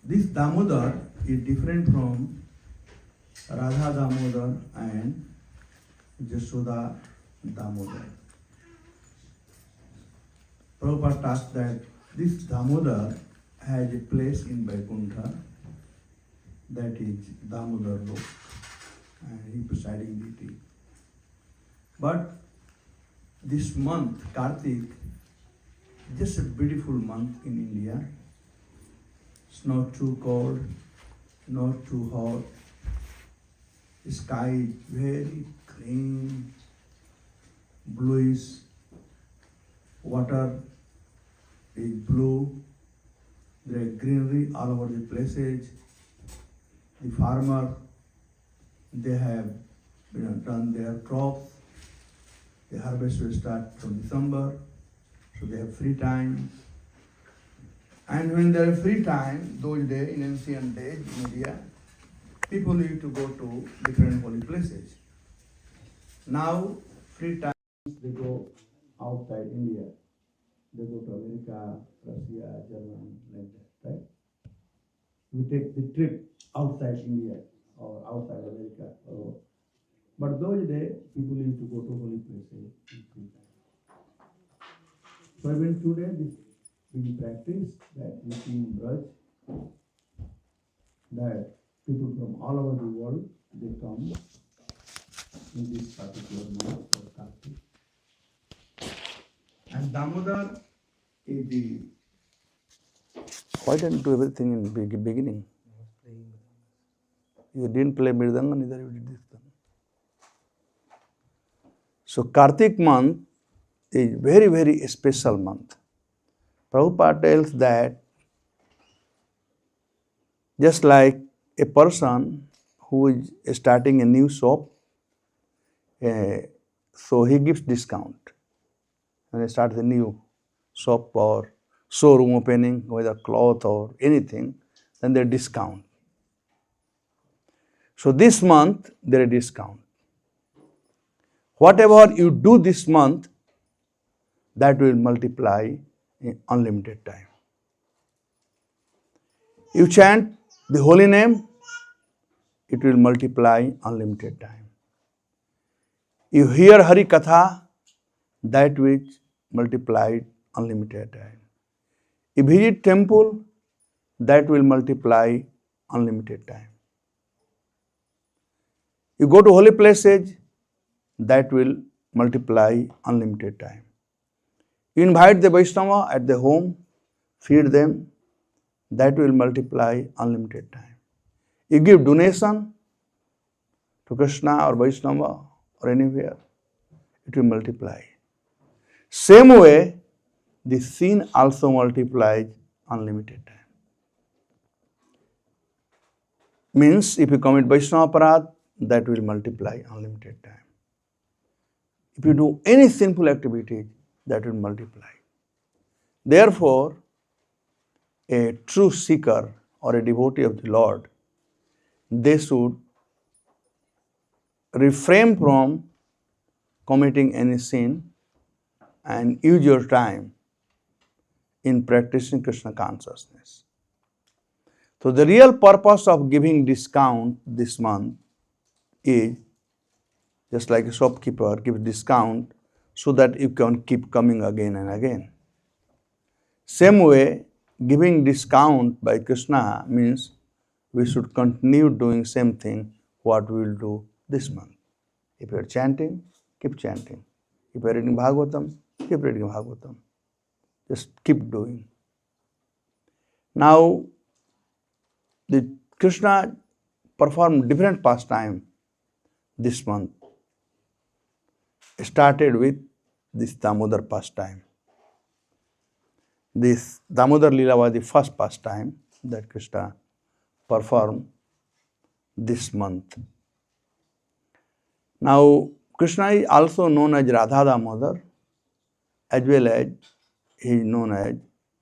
This Damodar is different from Radha Damodar and Jashoda Damodar. Prabhupada taught that this Damodar has a place in Vaikuntha, that is Damodar Lok, and he presiding deity. But this month, Kartik, just a beautiful month in India. It's not too cold, not too hot. The sky is very clean, bluish. Water is blue. There is greenery all over the places. The farmer, they have done their crops. The harvest will start from December, so they have free time. And when there is free time, those days, in ancient days in India, people used to go to different holy places. Now, free time, they go outside India. They go to America, Russia, Germany, like that, right? We take the trip outside India or outside America. But those days, people used to go to holy places in free time. So even today, this we practice that we see in Braj, that people from all over the world, they come in this particular month for Kartik. And Damodar is the... Why didn't do everything in the beginning? You didn't play Mridanga, neither you did this thing. So Kartik month is very, very special month. Prabhupada tells that just like a person who is starting a new shop, so he gives discount. When he starts a new shop or showroom opening, whether cloth or anything, then they discount. So this month, there is discount. Whatever you do this month, that will multiply in unlimited time. You chant the holy name, it will multiply unlimited time. You hear Hari Katha, that which multiplied unlimited time. You visit temple, that will multiply unlimited time. You go to holy places, that will multiply unlimited time. You invite the Vaishnava at the home, feed them, that will multiply unlimited time. You give donation to Krishna or Vaishnava or anywhere, it will multiply. Same way, the sin also multiplies unlimited time. Means if you commit Vaishnava Aparadh, that will multiply unlimited time. If you do any sinful activity, that will multiply. Therefore, a true seeker or a devotee of the Lord, they should refrain from committing any sin and use your time in practicing Krishna consciousness. So the real purpose of giving discount this month is just like a shopkeeper gives discount so that you can keep coming again and again. Same way, giving discount by Krishna means we should continue doing same thing what we will do this month. If you are chanting, keep chanting. If you are reading Bhagavatam, keep reading Bhagavatam. Just keep doing. Now, the Krishna performed different pastime this month. Started with this Damodar pastime. This Damodar Leela was the first pastime that Krishna performed this month. Now, Krishna is also known as Radha Damodar, as well as he is known as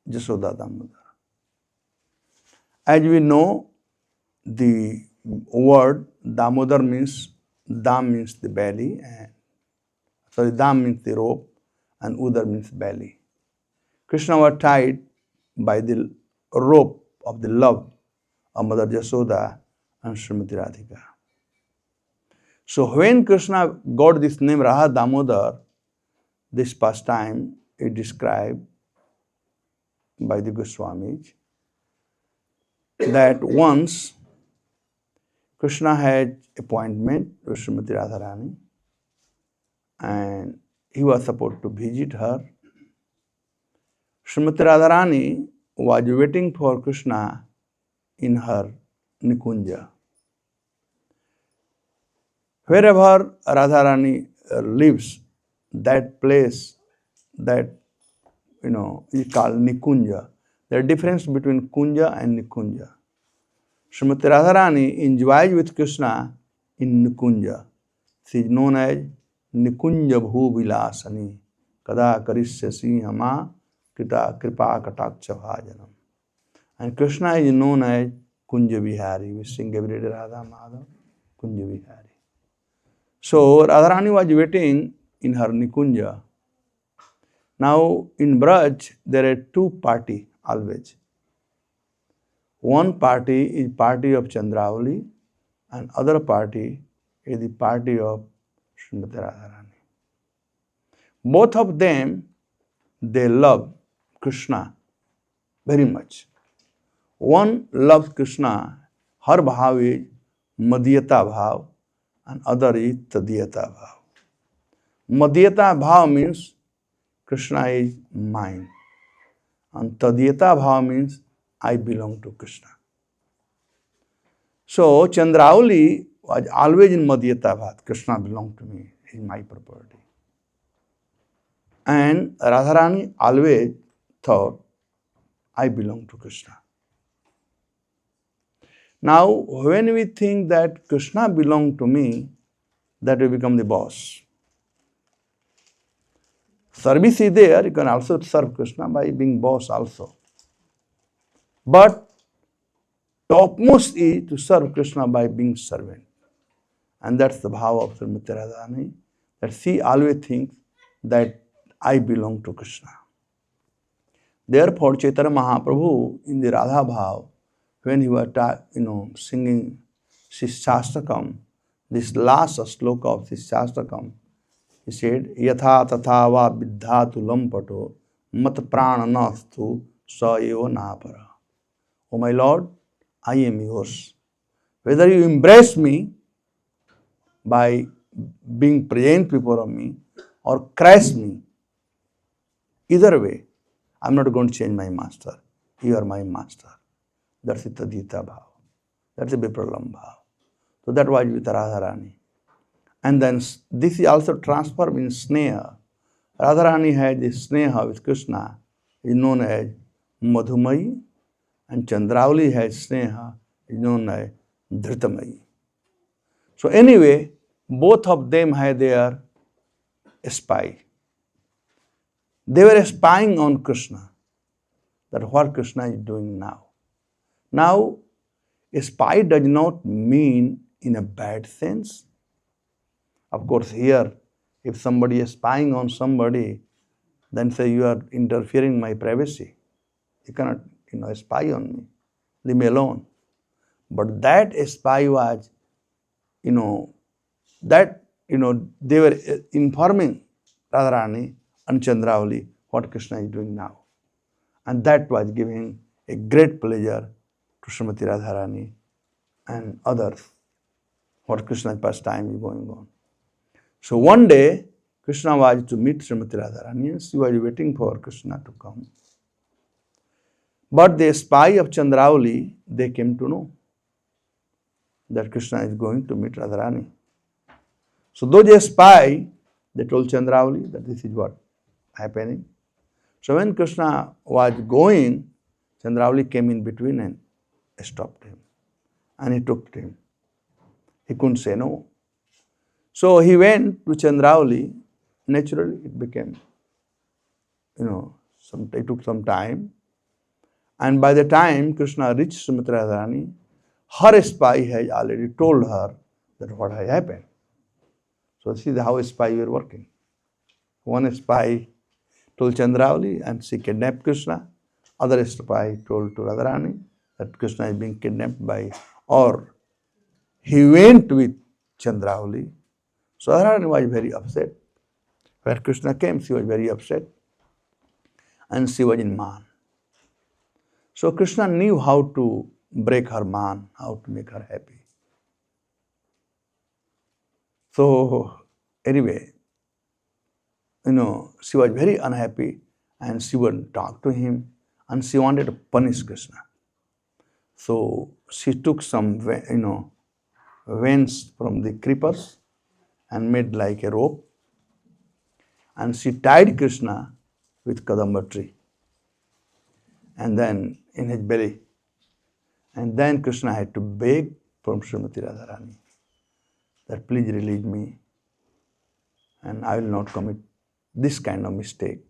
Jashoda Damodar. As we know, the word Damodar means, Dam means the belly, and Dam means the rope, and Udar means belly. Krishna was tied by the rope of the love Mother Jasoda, and Srimati Radhika. So when Krishna got this name Radha Damodar, this pastime is described by the Goswamis that once Krishna had appointment with Srimati Radharani and he was supposed to visit her. Srimati Radharani was waiting for Krishna in her Nikunja. Wherever Radharani lives, that place, that is called Nikunja. There is a difference between Kunja and Nikunja. Srimati Radharani enjoys with Krishna in Nikunja. She is known as Nikunja Bhuvilasani. Kada Karishyasi Hama Kita Kripa Kataksha Bhajanam. And Krishna is known as Kunja Vihari. We sing every day Radha Madhav, Kunja Vihari. So Radharani was waiting in her Nikunja. Now in Braj, there are two parties always. One party is party of Chandravali and other party is the party of Srimati Radharani. Both of them, they love Krishna very much. One loves Krishna, her bhav is Madhyata bhav and other is Tadhyata bhav. Madhyata bhav means Krishna is mine and Tadhyata bhav means I belong to Krishna. So Chandravali was always in Madhyata bhav. Krishna belongs to me, he is my property. And Radharani always thought, I belong to Krishna. Now, when we think that Krishna belongs to me, that we become the boss. Service is there, you can also serve Krishna by being boss also. But topmost is to serve Krishna by being servant. And that's the bhav of Srimati Radharani, that she always thinks that I belong to Krishna. Therefore, Chaitanya Mahaprabhu in the Radha bhav, when he was singing Shishastakam, this last sloka of Shishastakam, he said, Yatha tatha va viddhatu lampato mat prana nastu sa eva napara. Oh my Lord, I am yours. Whether you embrace me by being present before me or crush me, either way, I'm not going to change my master. You are my master. That's the Tadhyata bhav. That's the Vipralam bhav. So that was with Radharani. And then this is also transformed in Sneha. Radharani had this Sneha with Krishna, is known as Madhumayi, and Chandravali has Sneha, is known as Dhritamayi. So anyway, both of them had their spy. They were spying on Krishna, that what Krishna is doing now. Now, a spy does not mean in a bad sense. Of course, here, if somebody is spying on somebody, then say you are interfering my privacy. You cannot, spy on me. Leave me alone. But that spy was, they were informing Radharani and Chandravali what Krishna is doing now. And that was giving a great pleasure to Srimati Radharani and others, what Krishna's pastime is going on. So one day, Krishna was to meet Srimati Radharani and she was waiting for Krishna to come. But the spy of Chandravali, they came to know that Krishna is going to meet Radharani. So those spy, they told Chandravali that this is what happening. So when Krishna was going, Chandravali came in between and stopped him. And he took him. He couldn't say no. So he went to Chandravali. Naturally, it became, it took some time. And by the time Krishna reached Srimati Radharani, her spy had already told her that what had happened. So see how a spy were working. One spy told Chandravali and she kidnapped Krishna. Other spy told to Radharani that Krishna is being kidnapped by, or he went with Chandravali. So Radharani was very upset. When Krishna came, she was very upset, and she was in man. So Krishna knew how to break her man, how to make her happy. So anyway, she was very unhappy, and she wouldn't talk to him, and she wanted to punish Krishna. So she took some, veins from the creepers and made like a rope, and she tied Krishna with Kadamba tree, and then in his belly. And then Krishna had to beg from Srimati Radharani that please release me, and I will not commit this kind of mistake.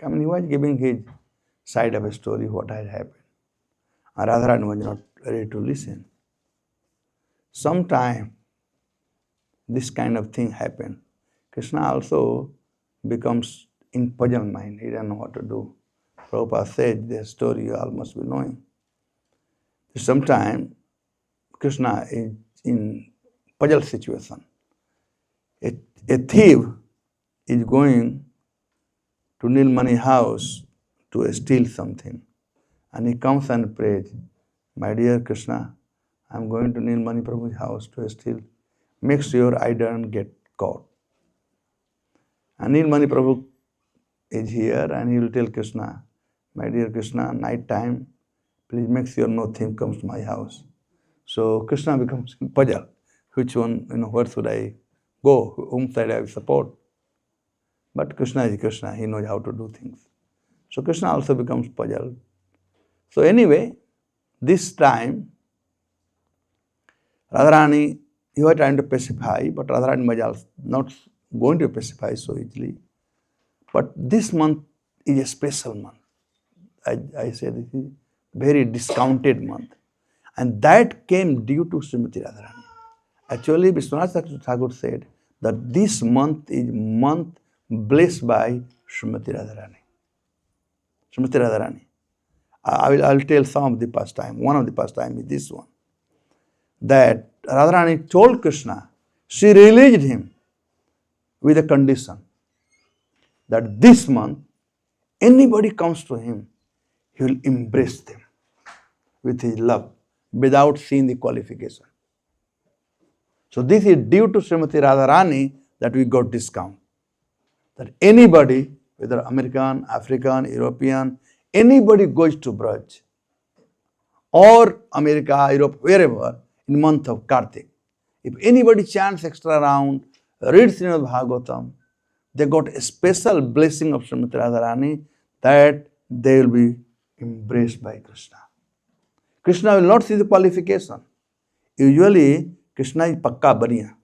I mean, he was giving his side of a story, what had happened. And Radharani was not ready to listen. Sometime this kind of thing happened. Krishna also becomes in puzzle mind. He doesn't know what to do. Prabhupada said the story you all must be knowing. Sometime Krishna is in puzzle situation. A thief is going to Nilmani house to steal something. And he comes and prays, my dear Krishna, I am going to Nilmani Prabhu's house to steal. Make sure I don't get caught. And Nilmani Prabhu is here, and he will tell Krishna, my dear Krishna, night time, please make sure no thief comes to my house. So Krishna becomes puzzled. Which one, where should I go? Whom side I support? But Krishna is Krishna. He knows how to do things. So Krishna also becomes puzzled. So anyway, this time, Radharani, he was trying to pacify, but Radharani was also not going to pacify so easily. But this month is a special month. I say this is a very discounted month. And that came due to Srimati Radharani. Actually, Vishwanath Thakur said that this month is month blessed by Srimati Radharani. Srimati Radharani. I will tell some of the pastime. One of the pastime is this one. That Radharani told Krishna, she released him with a condition that this month, anybody comes to him, he will embrace them with his love without seeing the qualification. So this is due to Srimati Radharani that we got discount. That anybody, whether American, African, European, anybody goes to Braj or America, Europe, wherever, in month of Kartik. If anybody chants extra round, reads Srimad Bhagavatam, they got a special blessing of Srimati Radharani that they will be embraced by Krishna. Krishna will not see the qualification. Usually, Krishna is pakka baniya.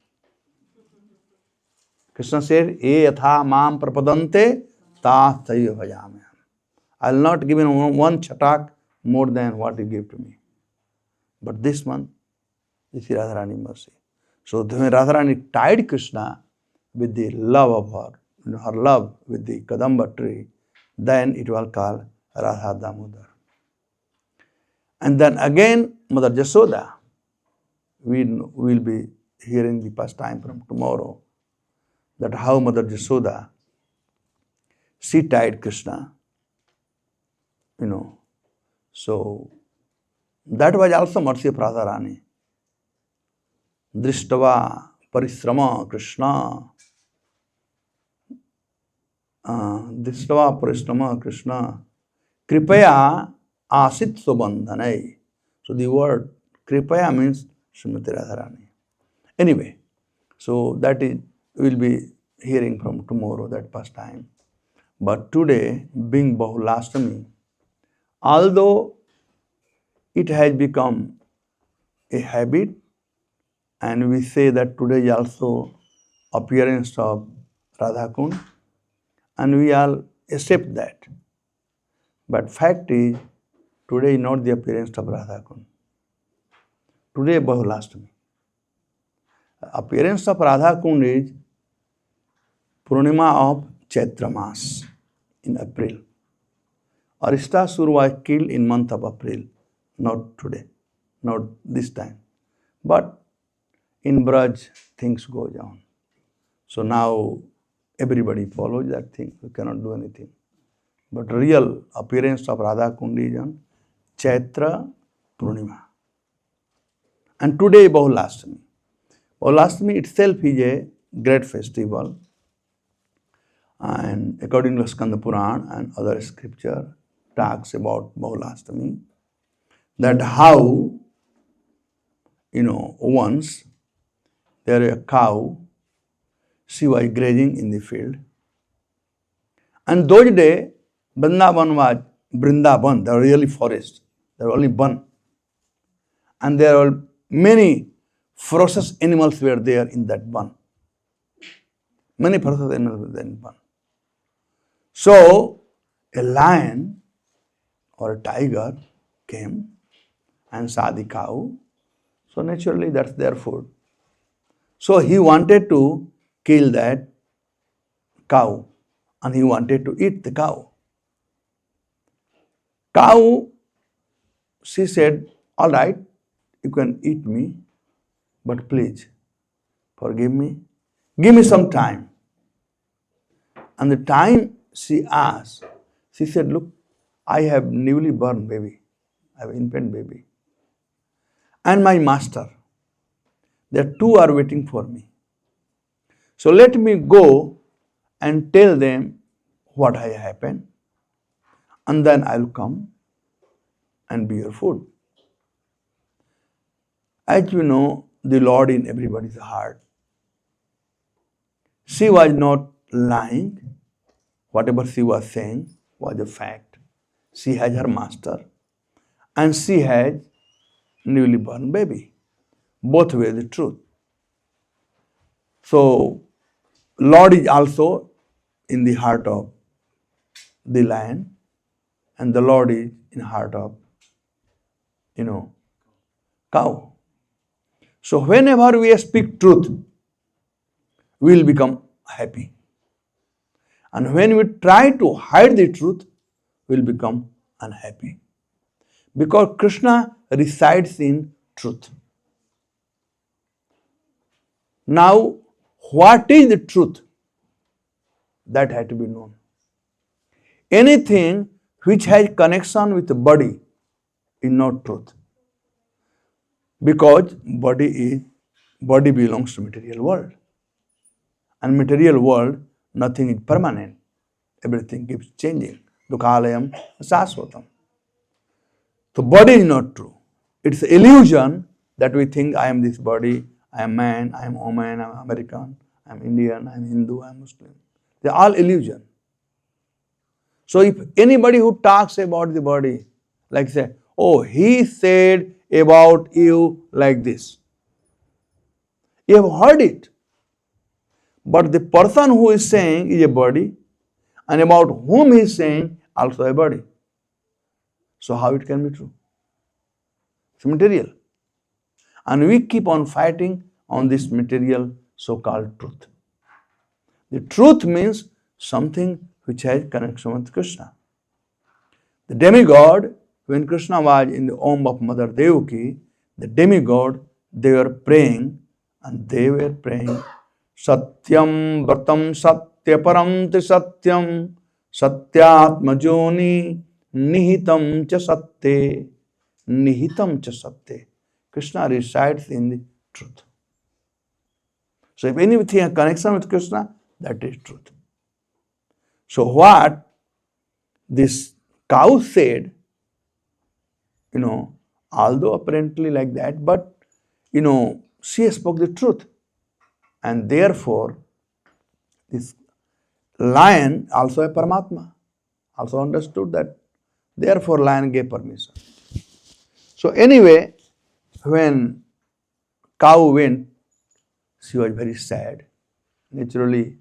Krishna said, E yatha mam prapadante ta thaiva bhajame. I will not give him one chatak more than what he gave to me. But this month, this is Radharani mercy. So when Radharani tied Krishna with the love of her love with the Kadamba tree, then it was called Radha Damodar. And then again, Mother Jasoda, we will be hearing the pastime from tomorrow, that how Mother Jasoda, she tied Krishna, So that was also mercy of Radharani. Drishtava parishrama Krishna. Drishtava parishrama Krishna. Kripaya asit subandhanai. So the word Kripaya means Srimati Radharani. Anyway, so that is, we will be hearing from tomorrow that pastime. But today, being Bahulashtami, although it has become a habit, and we say that today is also appearance of Radha Kund, and we all accept that. But fact is, today is not the appearance of Radha Kund. Today Bahulashtami. Appearance of Radha Kund is Purnima of Chaitra Mas in April. Aristasur was killed in month of April. not today, not this time. But in Braj, things go on. So now everybody follows that thing. You cannot do anything. But real appearance of Radha Kundi is on Chaitra Purnima. And today Bahulashtami. Bahulashtami itself is a great festival. And according to Skanda Puran and other scripture talks about Bahulashtami, that how, once there is a cow, she was grazing in the field. And those days, Vrindavan was Vrindavan, there were really forests, there were only one. And there were many ferocious animals were there in that one. Many ferocious animals were there in one. So, a lion or a tiger came and saw the cow. So, naturally, that's their food. So, he wanted to kill that cow and he wanted to eat the cow. Cow, she said, all right, you can eat me, but please forgive me. Give me some time. And the time she asked, she said, look, I have newly born baby. I have infant baby. And my master, the two are waiting for me. So let me go and tell them what has happened. And then I'll come and be your food. As you know, the Lord in everybody's heart. She was not lying. Whatever she was saying was a fact. She has her master and she has newly born baby. Both were the truth. So, Lord is also in the heart of the lion and the Lord is in the heart of, cow. So, whenever we speak truth, we will become happy. And when we try to hide the truth, we will become unhappy. Because Krishna resides in truth. Now, what is the truth? That has to be known. Anything which has connection with the body is not truth. Because body belongs to material world. And material world, nothing is permanent. Everything keeps changing. Dukhalayam sasvatam. So body is not true. It's an illusion that we think I am this body, I am man, I am woman, I am American, I am Indian, I am Hindu, I am Muslim. They are all illusion. So if anybody who talks about the body, like say, oh, he said about you like this. You have heard it. But the person who is saying is a body, and about whom he is saying also a body. So how it can be true? It's material. And we keep on fighting on this material so-called truth. The truth means something which has connection with Krishna. The demigod, when Krishna was in the womb of Mother Devaki, the demigod, they were praying, and they were praying, Satyam Vratam Satyaparam Ti Satyam Satyatmajoni Nihitam Cha Satye Nihitam Cha Satye. Krishna resides in the truth. So if anything has connection with Krishna, that is truth. So what this cow said, although apparently like that, but, she spoke the truth. And therefore, this lion, also a Paramatma, also understood that. Therefore, lion gave permission. So anyway, when cow went, she was very sad. Naturally,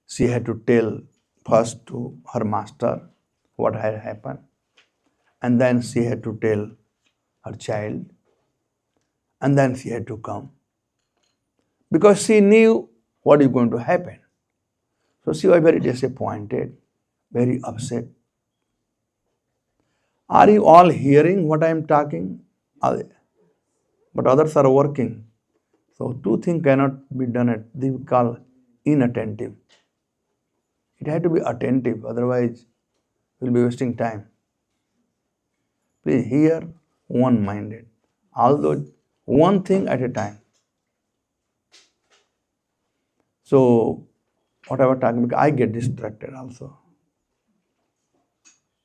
she had to tell first to her master what had happened. And then she had to tell her child. And then she had to come. Because she knew what is going to happen. So she was very disappointed, very upset. Are you all hearing what I am talking? But others are working. So two things cannot be done at they call inattentive. It had to be attentive, otherwise we'll be wasting time. Please hear one-minded. Although one thing at a time. So what I was talking, because I get distracted also.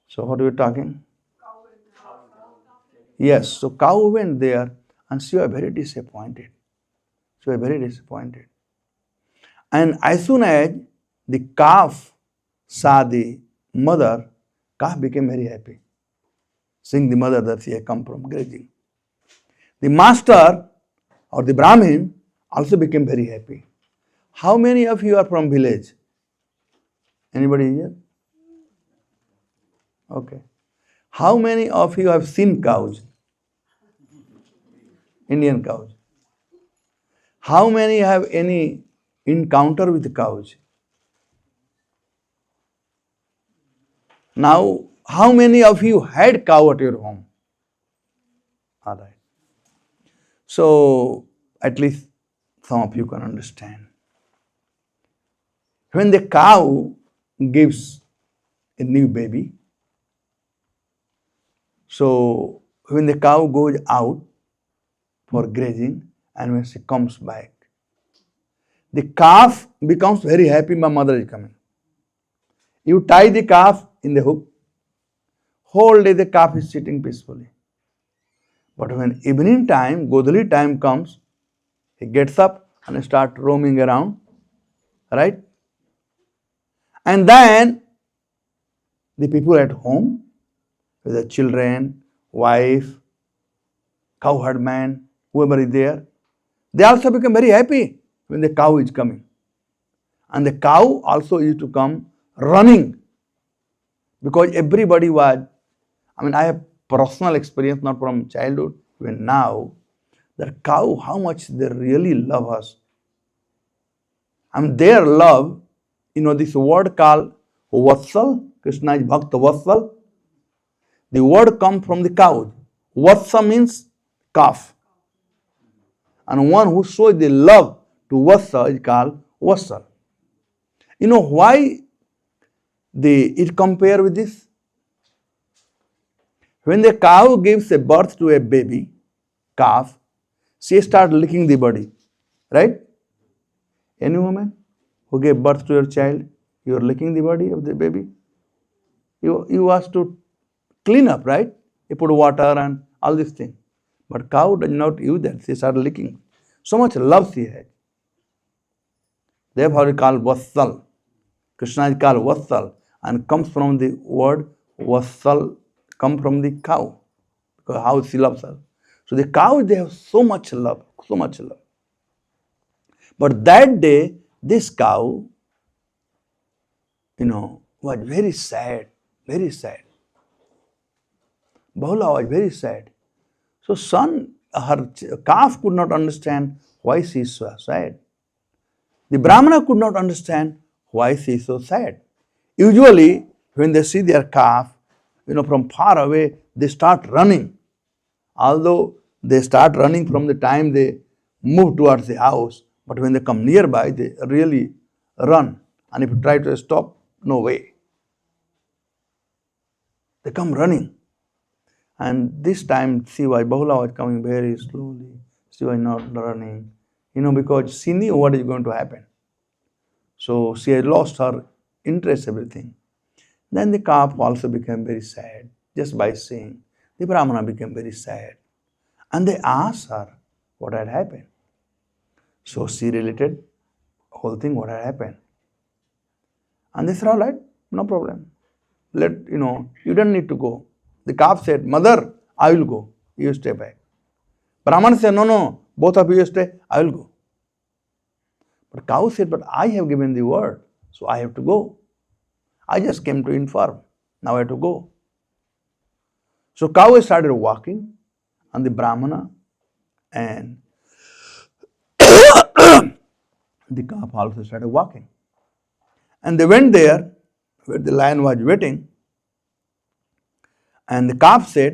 So what are we talking? Yes, so cow went there and she was very disappointed. She was very disappointed. And as soon as the calf saw the mother, calf became very happy, seeing the mother that she had come from grazing. The master or the Brahmin also became very happy. How many of you are from village? Anybody here? Okay. How many of you have seen cows? Indian cows. How many have any encounter with cows? Now, how many of you had cow at your home? All right. So, at least some of you can understand. When the cow gives a new baby, so when the cow goes out for grazing and when she comes back, the calf becomes very happy my mother is coming. You tie the calf in the hook, whole day the calf is sitting peacefully. But when evening time, Godali time comes, he gets up and starts roaming around, right? And then the people at home, with the children, wife, cowherd man, whoever is there, they also become very happy when the cow is coming. And the cow also used to come running because everybody was, I have personal experience, not from childhood, even now, that cow, how much they really love us. Their love, this word called Vatsal, Krishna is Bhakta Vatsal. The word comes from the cow. Vatsa means calf. And one who shows the love to Vatsa is called Vatsal. You know why it compare with this? When the cow gives a birth to a baby, calf, she starts licking the body, right? Any woman who gave birth to your child, you are licking the body of the baby. You have to clean up, right? You put water and all these things. But cow does not use that. She starts licking. So much love she has. Therefore, it is called Vatsal. Krishna is called Vatsal and comes from the word Vatsal, come from the cow, because how she loves her. So the cow, they have so much love, so much love. But that day, this cow, was very sad, very sad. Bahula was very sad. So her calf could not understand why she is so sad. The Brahmana could not understand why she is so sad. Usually, when they see their calf, from far away, they start running. Although they start running from the time they move towards the house, but when they come nearby, they really run. And if you try to stop, no way. They come running. And this time, Bahula was coming very slowly. She was not running, because she knew what is going to happen. So she had lost her interest, everything. Then the calf also became very sad, just by seeing. The Brahmana became very sad. And they asked her what had happened. So she related whole thing, what had happened. And they said, all right, no problem. You don't need to go. The calf said, mother, I will go. You stay back. Brahman said, no, both of you stay, I will go. But cow said, but I have given the word, so I have to go. I just came to inform. Now I have to go. So cow started walking, and the Brahmana and the calf also started walking. And they went there where the lion was waiting. And the calf said,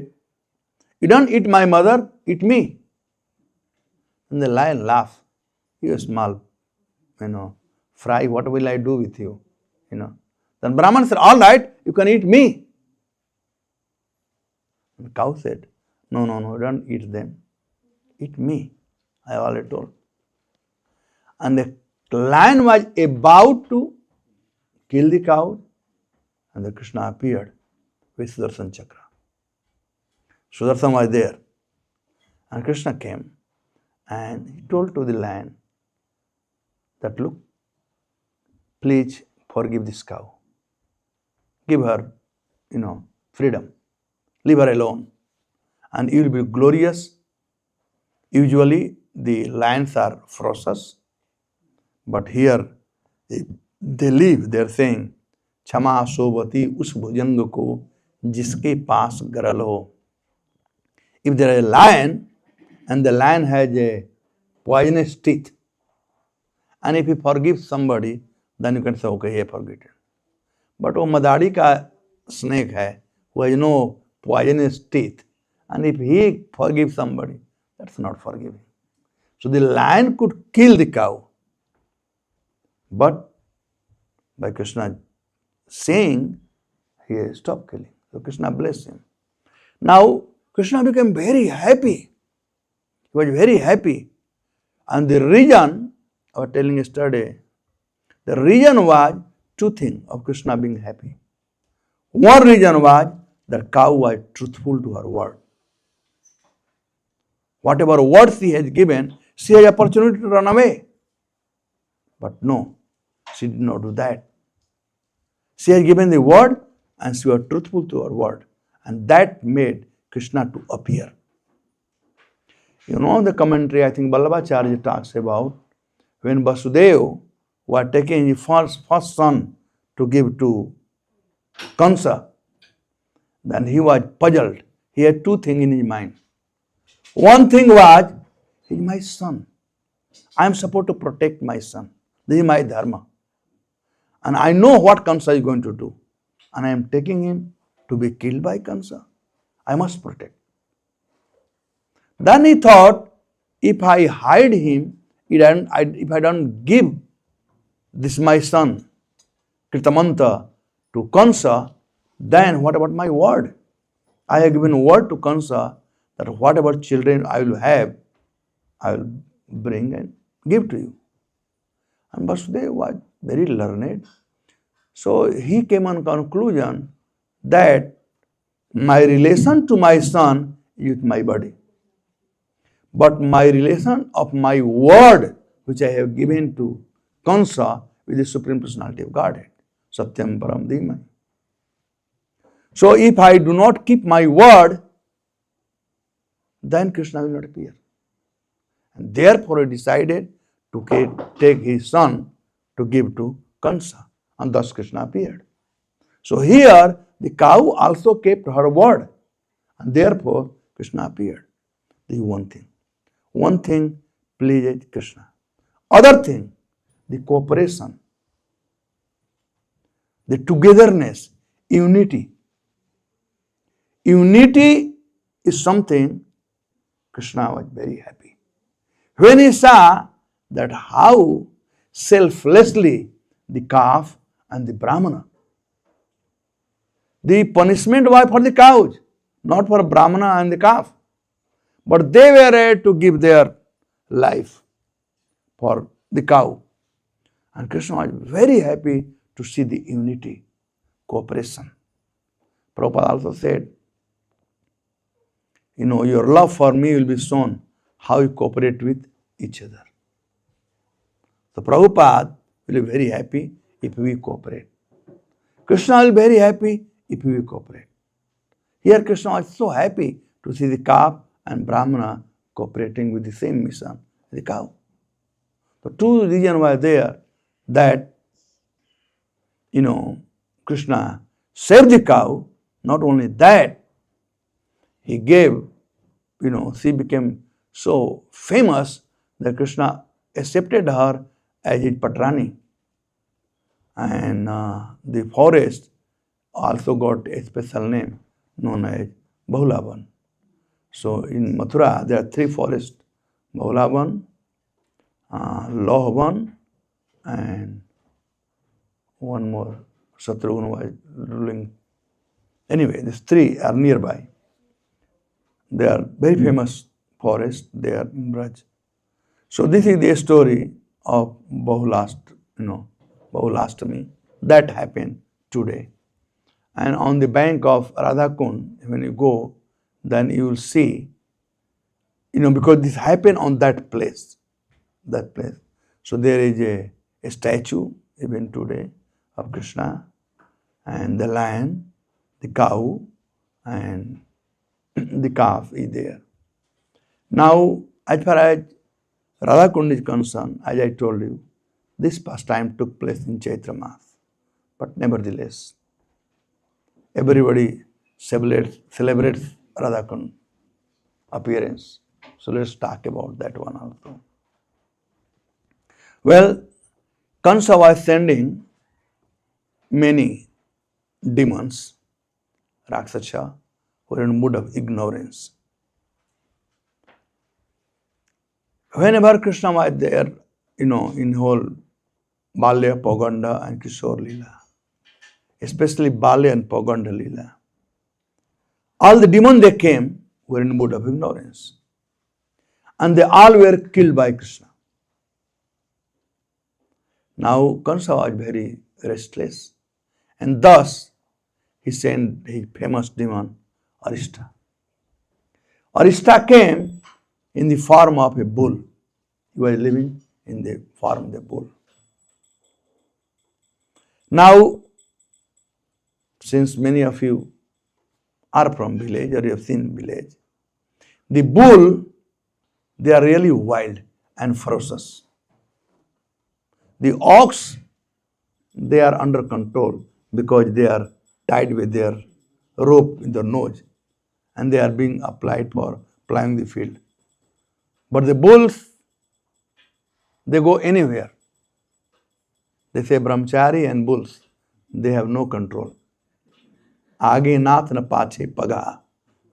"You don't eat my mother, eat me." And the lion laughed. "You small, fry, what will I do with you? Then Brahman said, "All right, you can eat me." And the cow said, "No, no, no, don't eat them. Eat me. I already told." And the lion was about to kill the cow, and the Krishna appeared with Sudarshan Chakra. Sudarshan was there, and Krishna came, and he told to the lion that, "Look, please forgive this cow. Give her, freedom. Leave her alone, and you will be glorious." Usually the lions are ferocious, but here they live. They are saying, "Chama sobati us bhujang ko jiske paas garal ho." If there is a lion and the lion has a poisonous teeth, and if he forgives somebody, then you can say, "Okay, he forgiven." But वो मदारी का snake है, who has no poisonous teeth, and if he forgives somebody, that's not forgiving. So the lion could kill the cow, but by Krishna saying, he stopped killing. So Krishna blessed him. Now Krishna became very happy. He was very happy. And the reason, I was telling yesterday, the reason was two things of Krishna being happy. One reason was that cow was truthful to her word. Whatever word she has given, she has opportunity to run away. But no, she did not do that. She has given the word and she was truthful to her word. And that made Krishna to appear. The commentary, I think Vallabhacharya talks about when Vasudeva was taking his first son to give to Kansa, then he was puzzled. He had two things in his mind. One thing was, he is my son. I am supposed to protect my son. This is my dharma. And I know what Kansa is going to do. And I am taking him to be killed by Kansa. I must protect. Then he thought, if I hide him, if I don't give this my son, Kritamanta, to Kansa, then what about my word? I have given word to Kansa that whatever children I will have, I will bring and give to you. And Vasudeva was very learned. So he came on conclusion that my relation to my son is with my body. But my relation of my word, which I have given to Kansa, with the Supreme Personality of Godhead, Satyam Param Dhimani. So if I do not keep my word, then Krishna will not appear. And therefore he decided to take his son to give to Kansa. And thus Krishna appeared. So here the cow also kept her word. And therefore Krishna appeared. This is one thing. One thing pleased Krishna. Other thing, the cooperation, the togetherness, unity. Unity is something Krishna was very happy. When he saw that how selflessly the calf and the Brahmana, the punishment was for the cows, not for Brahmana and the calf. But they were ready to give their life for the cow. And Krishna was very happy to see the unity, cooperation. Prabhupada also said, your love for me will be shown how you cooperate with each other. So Prabhupada will be very happy if we cooperate. Krishna will be very happy if we cooperate. Here Krishna was so happy to see the calf and Brahmana cooperating with the same mission, the cow. So two reasons were there that, Krishna saved the cow. Not only that, he gave, she became so famous that Krishna accepted her as his Patrani. And the forest also got a special name, known as Bahulavan. So in Mathura, there are 3 forests, Bahulavan, Lohavan, and one more, Shatrughan was ruling. Anyway, these 3 are nearby. They are very famous forests. They are in Braj. So this is the story of Bahulashtami that happened today. And on the bank of Radhakund, when you go, then you will see, because this happened on that place. So there is a statue even today of Krishna, and the lion, the cow, and the calf is there. Now, as far as Radhakund is concerned, as I told you, this pastime took place in Chaitra Math. But nevertheless, everybody celebrates Radhakund appearance. So let's talk about that one also. Well, Kansa was sending many demons, Rakshasa, who were in mood of ignorance. Whenever Krishna was there, in whole Balya, Poganda and Kishore Leela, especially Balya and Poganda Leela, all the demons they came were in mood of ignorance. And they all were killed by Krishna. Now Kansa was very restless, and thus he sent his famous demon Arishta. Arishta came in the form of a bull. He was living in the form of the bull. Now, since many of you are from village or you have seen village, the bull, they are really wild and ferocious. The ox, they are under control because they are tied with their rope in their nose and they are being applied for plowing the field. But the bulls, they go anywhere. They say brahmachari and bulls, they have no control. Aage nath na pache paga.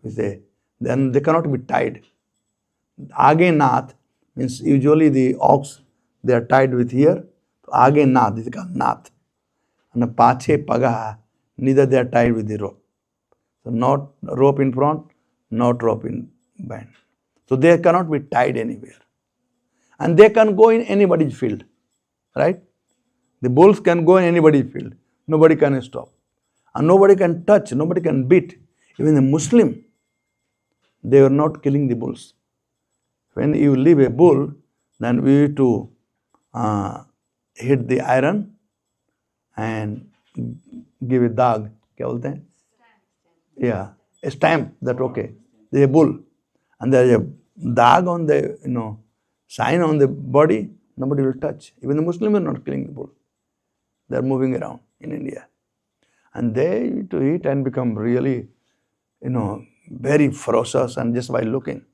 We say, then they cannot be tied. Aage nath means usually the ox, they are tied with here. Aage nath, this is called nath. And pache paga, neither they are tied with the rope. So not rope in front, not rope in behind. So they cannot be tied anywhere. And they can go in anybody's field, right? The bulls can go in anybody's field. Nobody can stop. And nobody can touch, nobody can beat. Even the Muslim, they were not killing the bulls. When you leave a bull, then we need to hit the iron and give a dog. Kya bolte hain? Yeah, a stamp that okay. There's a bull. And there's a dog on the, sign on the body, nobody will touch. Even the Muslims are not killing the bull. They are moving around in India. And they to eat and become really, very ferocious and just by looking.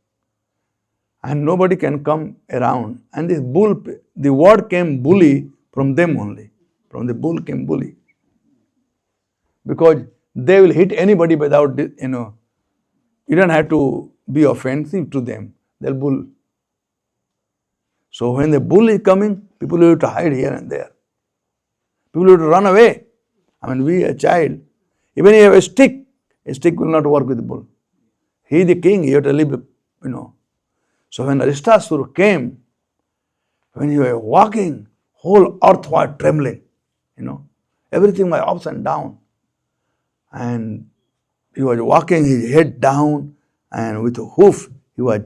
And nobody can come around. And this bull, the word came bully from them only. From the bull came bully. Because they will hit anybody without, you don't have to be offensive to them. They'll bull. So when the bull is coming, people will have to hide here and there. People will have to run away. We a child, even if you have a stick will not work with the bull. He is the king, he have to live, So when Aristasura came, when he was walking, whole earth was trembling, Everything was ups and down. And he was walking his head down and with a hoof, he was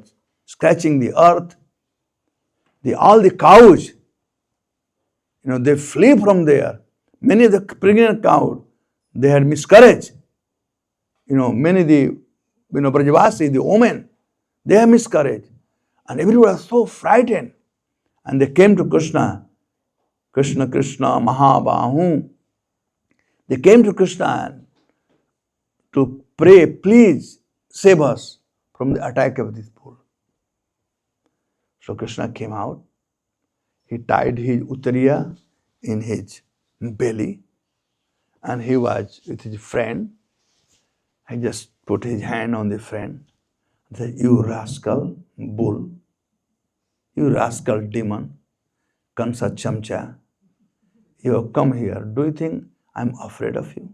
scratching the earth. All the cows, they flee from there. Many of the pregnant cows, they had miscarriage. Many of the, Brajavasi, the women, they had miscarriage. And everyone was so frightened. And they came to Krishna. Krishna, Krishna, Mahabahu. They came to Krishna to pray, please save us from the attack of this bull. So Krishna came out. He tied his uttariya in his belly, and he was with his friend. He just put his hand on the friend, said, "You rascal bull, you rascal demon, Kansa chamcha, you have come here. Do you think I'm afraid of you?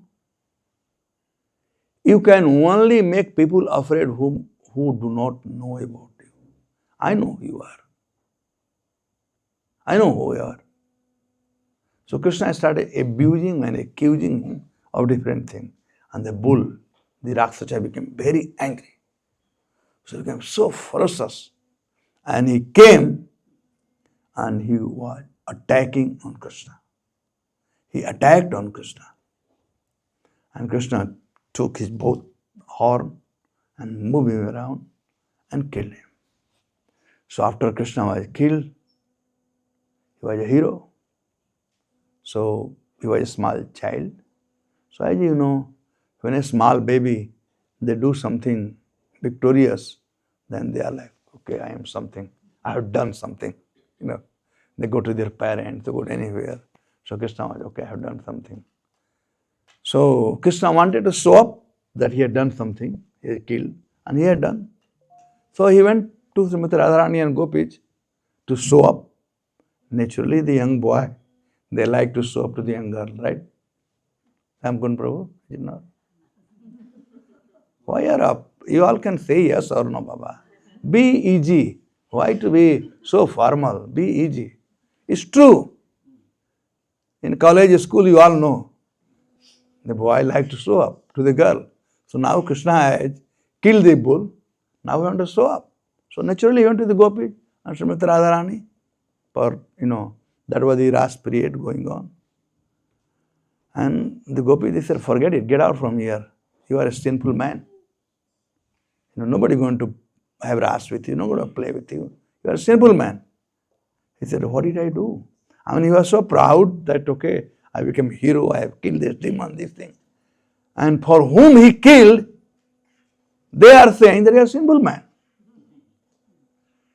You can only make people afraid who do not know about you. I know who you are. I know who you are." So Krishna started abusing and accusing him of different things. And the bull, the Rakshasa, became very angry. So he became so ferocious. And he came and he was attacking on Krishna. He attacked on Krishna. And Krishna took his both horn and moved him around and killed him. So after Krishna was killed, he was a hero. So he was a small child. So as you know, when a small baby, they do something victorious, then they are like, okay, I am something. I have done something. They go to their parents, they go anywhere. So Krishna was, okay, I have done something. So Krishna wanted to show up that he had done something. He had killed, and he had done. So he went to Srimati Radharani and Gopis to show up. Naturally, the young boy, they like to show up to the young girl, right? Samkun Prabhu, you know. Why are up? You all can say yes or no, Baba. Be easy. Why to be so formal? Be easy. It's true. In college, school, you all know. The boy like to show up to the girl. So now Krishna has killed the bull. Now we want to show up. So naturally he went to the Gopis and Srimati Radharani. For, that was the Ras period going on. And the Gopis, they said, forget it, get out from here. You are a sinful man. Nobody going to have Ras with you, nobody going to play with you. You are a sinful man. He said, what did I do? I mean, he was so proud that, okay, I became hero, I have killed this demon, this thing. And for whom he killed, they are saying that he is a sinful man.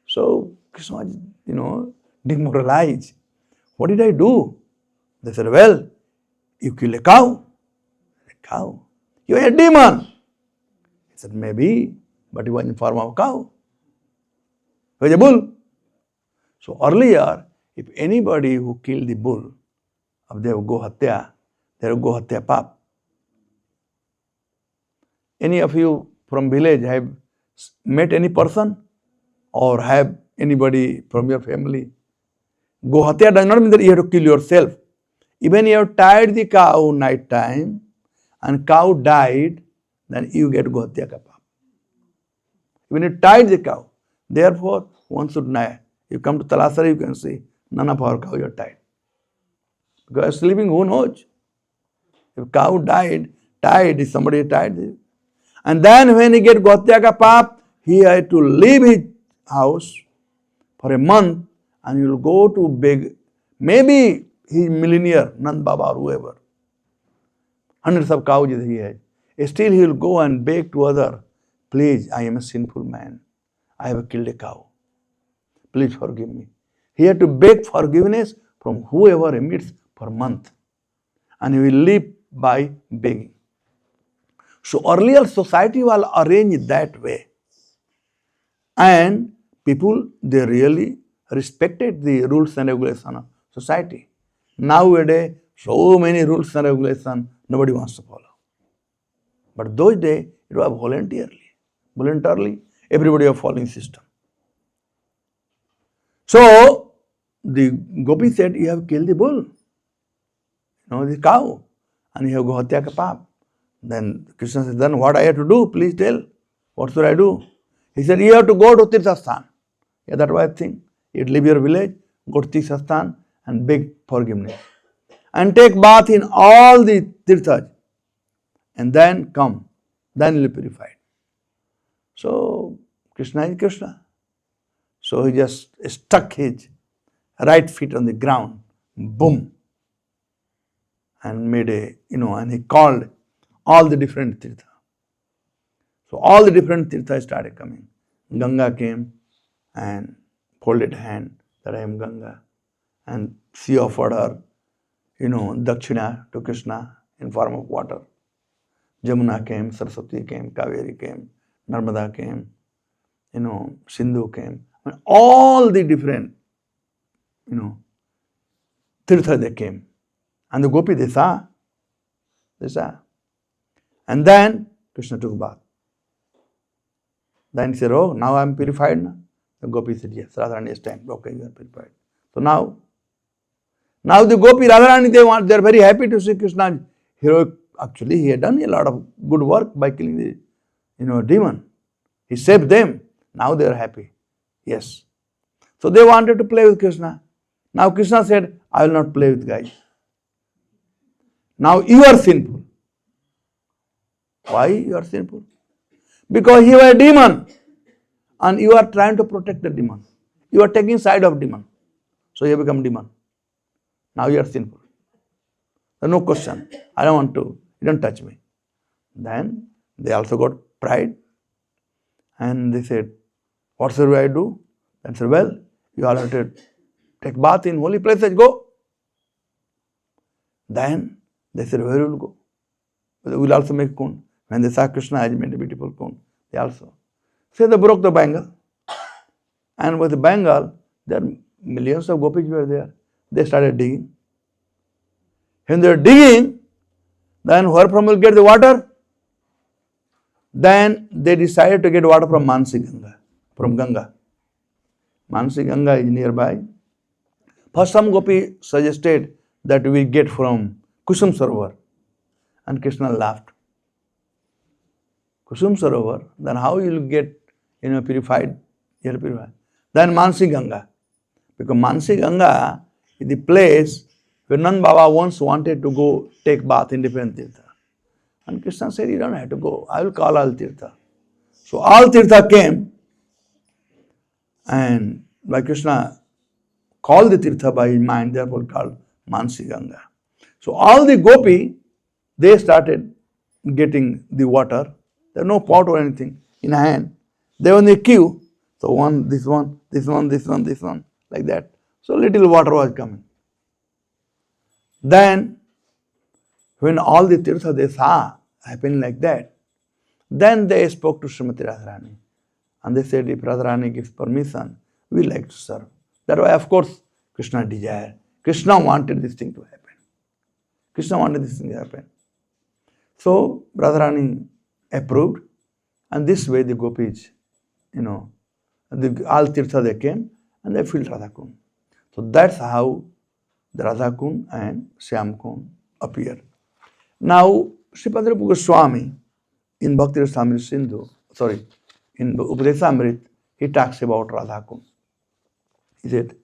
So Krishna was, demoralized. What did I do? They said, well, you killed a cow. A cow. You are a demon. He said, maybe, but he was in form of a cow. He was a bull. So earlier, if anybody who killed the bull, of their go hatya, their go hatya pap. Any of you from village have met any person or have anybody from your family? Go hatya does not mean that you have to kill yourself. Even you have tied the cow night time and cow died, then you get go hatya ka pap. Even you tied the cow. Therefore, one should know. You come to Talasara, you can see none of our cow you are tied. Because sleeping, who knows? If cow died, tied, is somebody tied? And then when he get Gotya ka pap, he had to leave his house for a month and he will go to beg. Maybe he is millionaire, Nand Baba or whoever. Hundreds of cows he has. Still he will go and beg to other, please, I am a sinful man. I have killed a cow. Please forgive me. He had to beg forgiveness from whoever he meets for a month. And he will live by begging. So earlier society was arranged that way. And people, they really respected the rules and regulations of society. Nowadays, so many rules and regulations, nobody wants to follow. But those days, it was voluntarily, everybody was following system. So, the Gopi said, you have killed the bull, the cow, and you have go hatya ka pap. Then Krishna said, then what I have to do? Please tell. What should I do? He said, you have to go to Tirthasthan. Yeah, that was the thing. You leave your village, go to Tirthasthan and beg forgiveness. And take bath in all the Tirthas. And then come. Then you will be purified. So, Krishna is Krishna. So he just stuck his right feet on the ground. Boom. And made and he called all the different tirthas. So all the different tirthas started coming. Ganga came and folded hand that I am Ganga. And she offered her, dakshina to Krishna in form of water. Jamuna came, Saraswati came, Kaveri came, Narmada came, Sindhu came. All the different, Tirtha they came. And the gopi they saw. And then Krishna took a bath. Then he said, oh, now I am purified. Now? The gopi said, yes, Radharani is time. Okay, you are purified. So now the gopi, Radharani, they are very happy to see Krishna heroic. Actually, he had done a lot of good work by killing the demon. He saved them. Now they are happy. Yes. So they wanted to play with Krishna. Now Krishna said, I will not play with guys. Now you are sinful. Why you are sinful? Because you are a demon and you are trying to protect the demon. You are taking side of demon. So you become demon. Now you are sinful. No question. I don't want to. You don't touch me. Then they also got pride. And they said, what shall I do? Then said, well, you all have to take bath in holy places. Go. Then they said, where will you go? We will also make kund. When they saw Krishna has made a beautiful kund, they also. So they broke the bangle. And with the bangle, there are millions of gopis were there. They started digging. When they are digging, then where from will get the water? Then they decided to get water from Mansi Ganga, from Ganga. Mansi Ganga is nearby. First some gopi suggested that we get from Kusum Sarovar. And Krishna laughed. Kusum Sarovar, then how you will get purified? You are purified. Then Mansi Ganga. Because Mansi Ganga is the place where Nand Baba once wanted to go take bath in different tirtha. And Krishna said, you don't have to go. I will call all tirtha. So all tirtha came, and by Krishna called the tirtha by his mind, therefore called Mansi Ganga. So all the gopi, they started getting the water. There was no pot or anything in a hand. They were in the queue. So one, this one, this one, this one, this one, like that. So little water was coming. Then, when all the tirtha they saw happening like that, then they spoke to Srimati Radharani. And they said, if Radharani gives permission, we like to serve. That way, of course, Krishna desired. Krishna wanted this thing to happen. Krishna wanted this thing to happen. So, Radharani approved. And this way, the gopis, all tirtha they came and they filled Radhakund. So, that's how the Radhakund and Shyamkund appear. Now, Sripad Rupa Goswami in Bhakti Rasamrita Sindhu, in Upadesamrit, he talks about Radhakund. He said,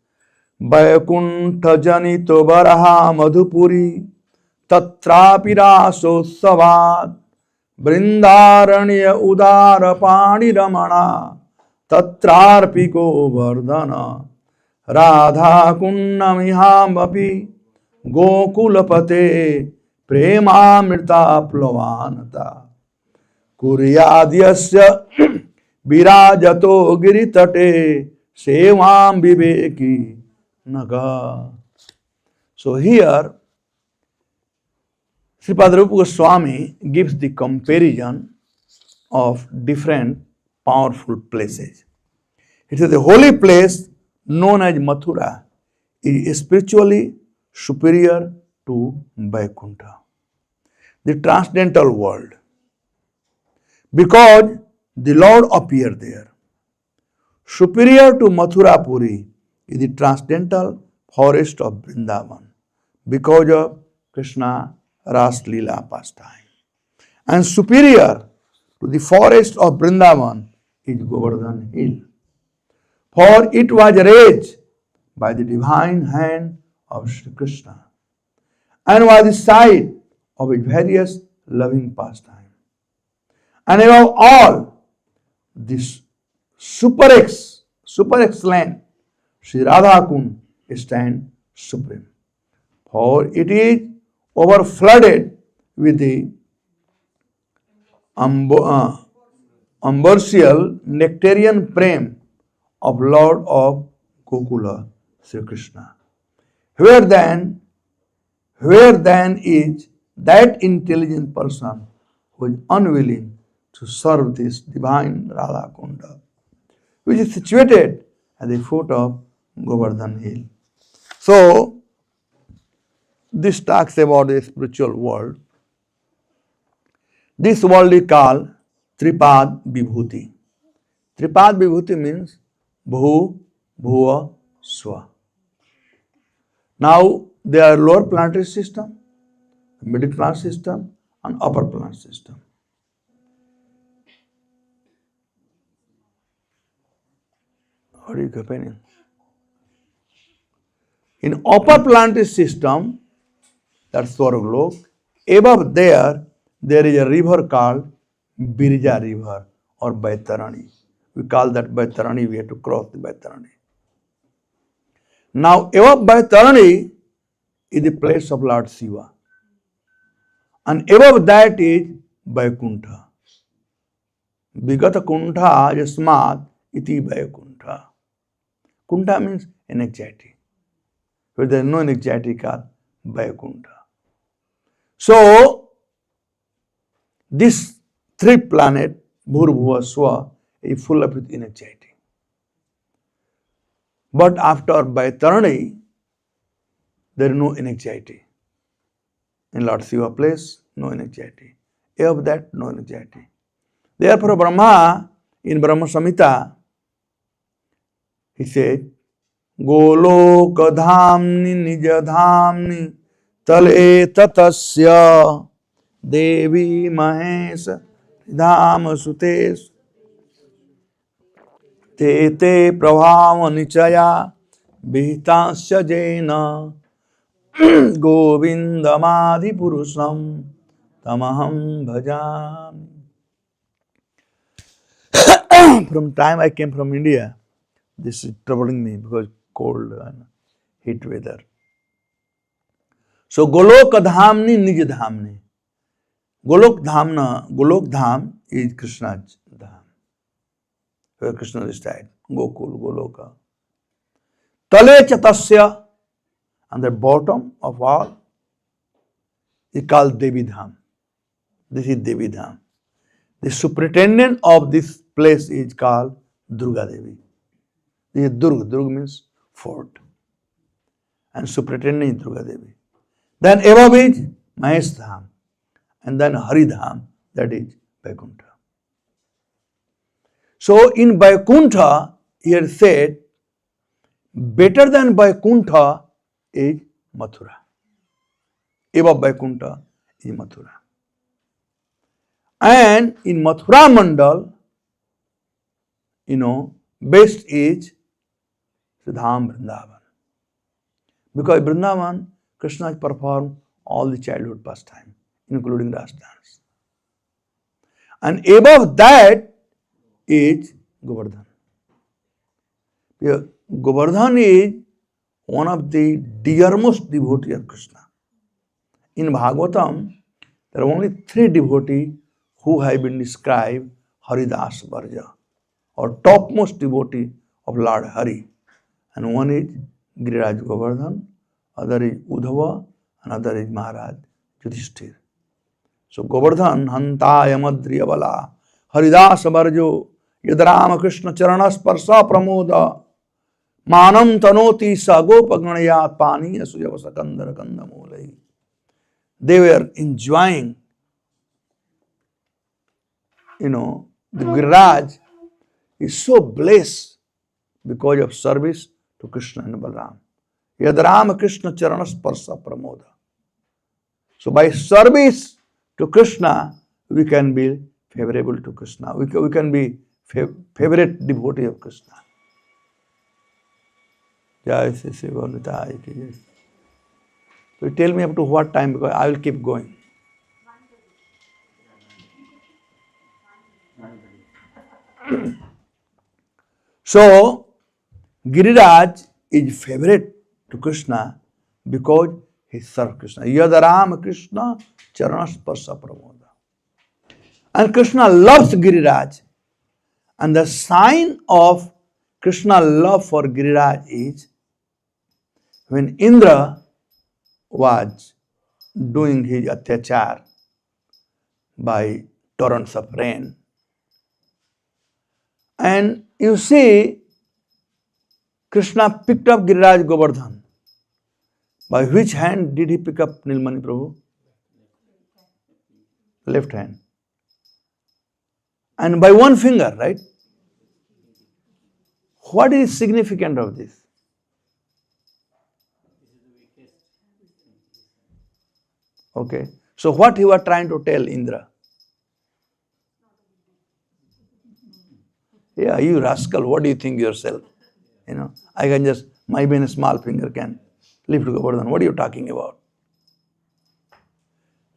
Vaikuntha janito varaha madhupuri tatrapi rasosavad vrindaranya udara pani ramana tatrarpiko vardhana Radha kunnamiham api gokulapate premamrita plavanata kuryadyasya virajato giritate sevam viveki naga. So here Sripad Rupa Goswami gives the comparison of different powerful places. It is a holy place known as Mathura is spiritually superior to Vaikuntha, the transcendental world, because the Lord appeared there. Superior to Mathura Puri is the transcendental forest of Vrindavan because of Krishna Ras Leela pastime. And superior to the forest of Vrindavan is Govardhan Hill. For it was raised by the divine hand of Sri Krishna and was the site of his various loving pastimes. And above all, this super excellent Sri Radhakund stands supreme. For it is overflooded with the umbricial nectarian prem of Lord of Gokula, Sri Krishna. Where then is that intelligent person was unwilling to serve this divine Radha Kunda, which is situated at the foot of Govardhan Hill. So, this talks about the spiritual world. This world is called Tripad Vibhuti. Tripad Vibhuti means Bhu, Bhuva, Swa. Now, there are lower planetary system, middle planet system, and upper planet system. What are you comparing? In upper planetary system, that's Swargalok, above there is a river called Birja river or Baitarani. We call that Baitarani, we have to cross the Baitarani. Now, above Baitarani is the place of Lord Shiva. And above that is Vaikuntha. Vigata Kuntha Jasmat iti Vaikuntha. Kuntha means anxiety. Where there is no anxiety called Vaikuntha. So, this three planet, Bhur, Swa, is full of with anxiety. But after Baitarani, there is no anxiety. In Lord Shiva place, no anxiety. Above that, no anxiety. Therefore, Brahma, in Brahma Samhita, he said, Goloka dhamni nija dhamni tale tatasya devi mahes dham sutes te te prabhava nichaya vihitasya jena govindamadi purusham tamaham bhajami. From time I came from India, this is troubling me because cold and heat weather. So Golok Dhamni Nij Dhamni. Golok Dham is Krishna's Dham. Where Krishna resides. Gokul, Goloka. Tale Chatasya, and the bottom of all is called Devi Dham. This is Devi Dham. The superintendent of this place is called Durga Devi. This is Durga. Durga means fort. And superintendent is Durga Devi. Then above is Mahesh Dham. And then Hari Dham, that is Vaikuntha. So in Vaikuntha, here said, better than Vaikuntha is Mathura. Above Vaikuntha is Mathura. And in Mathura Mandal, best is Dham Vrindavan. Because Vrindavan, Krishna has performed all the childhood pastimes, including Ras dance. And above that is Govardhan. Govardhan is one of the dearmost devotees of Krishna. In Bhagavatam, there are only 3 devotees who have been described Haridas Varja, or topmost devotee of Lord Hari. And one is Giriraj Govardhan, other is Uddhava, and other is Maharaj Yudhishthir. So Govardhan, Hantaya Madriyavala, Haridas Varjo, Yadrama Krishna Charanas Parsa Pramoda, Manam Tanoti Sagopaganayat Pani Asuyavasa Kandara Kandamulai. They were enjoying, the Giriraj is so blessed because of service to Krishna and Balaram. Yadrama Krishna Charanas Parsa Pramoda. So by service to Krishna, we can be favorable to Krishna. We can be favorite devotee of Krishna. Jai Sri Sri Gaurnitai ki jai. So tell me up to what time, because I will keep going. So Giriraj is favorite to Krishna because he serves Krishna. Yadaram Krishna Charanas Parsa Pramoda. And Krishna loves Giriraj. And the sign of Krishna's love for Giriraj is when Indra was doing his atyachar by torrents of rain. And you see, Krishna picked up Giriraj Govardhan. By which hand did he pick up Nilmani Prabhu? Left hand. And by one finger, right? What is significant of this? Okay. So what you are trying to tell Indra? Yeah, you rascal, what do you think yourself? I can just, my even a small finger can lift Govardhan. What are you talking about?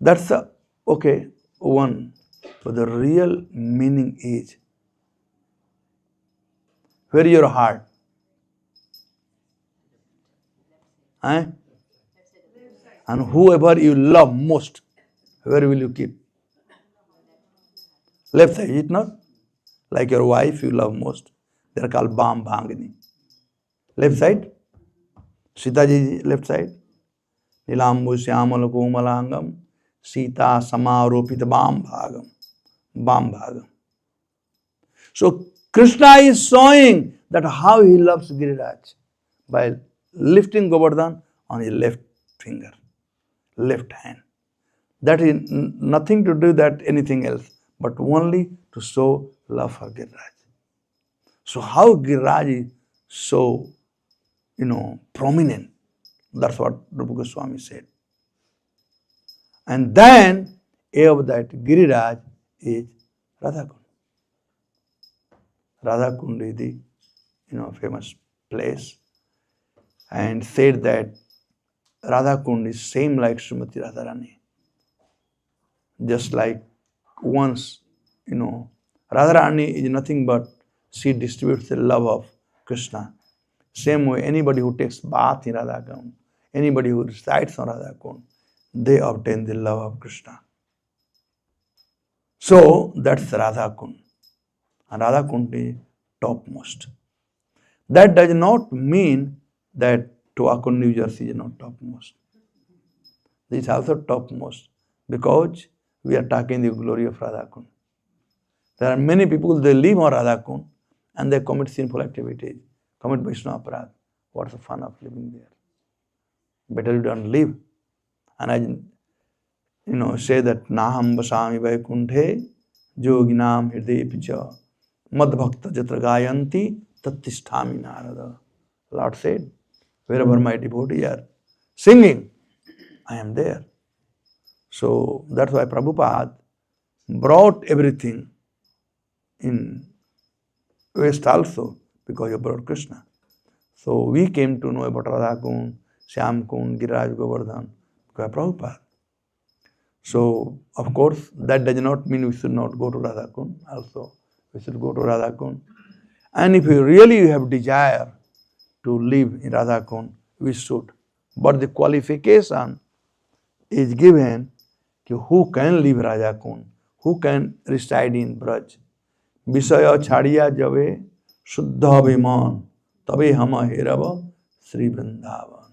That's the, okay, one. But the real meaning is, where is your heart? Eh? And whoever you love most, where will you keep? Left side, is it not? Like your wife you love most. They are called Bam Bhangini. Left side? Sita ji, left side? Nilambu Syamal Komalangam Sita Samaropita Bam Bhagam. Bam Bhagam. So Krishna is showing that how he loves Giriraj by lifting Govardhan on his left finger, left hand. That is nothing to do that anything else, but only to show love for Giriraj. So how Giriraj is so, prominent. That's what Rupa Goswami said. And then, above that, Giriraj is Radhakund. Radhakund is the, famous place. And said that Radhakund is same like Srimati Radharani. Just like once, Radharani is nothing but she distributes the love of Krishna. Same way, anybody who takes bath in Radhakund, anybody who recites on Radhakund, they obtain the love of Krishna. So that's Radhakund. And Radhakund is topmost. That does not mean that Towaco, New Jersey is not topmost. This is also topmost because we are talking the glory of Radhakund. There are many people, they live on Radhakund and they commit sinful activities, commit Vaishnava aparadh. What's the fun of living there? Better you don't live. And I, say that Naham Vasami Vaikunthe Yoginam Hriday Picha Madbhakta Jatra Gayanti Tattisthami Narada. Lord said, wherever my devotees are singing, I am there. So that's why Prabhupada brought everything in West also, because he brought Krishna. So we came to know about Radhakund, Shyamkund, Giriraj Govardhan, because of Prabhupada. So, of course, that does not mean we should not go to Radhakund also. We should go to Radhakund. And if we really have desire to live in Radhakund, we should. But the qualification is given to who can live Radhakund, who can reside in Braj. Visaya chadiya jave shuddha viman tabe hama herava Sri Vrindavan.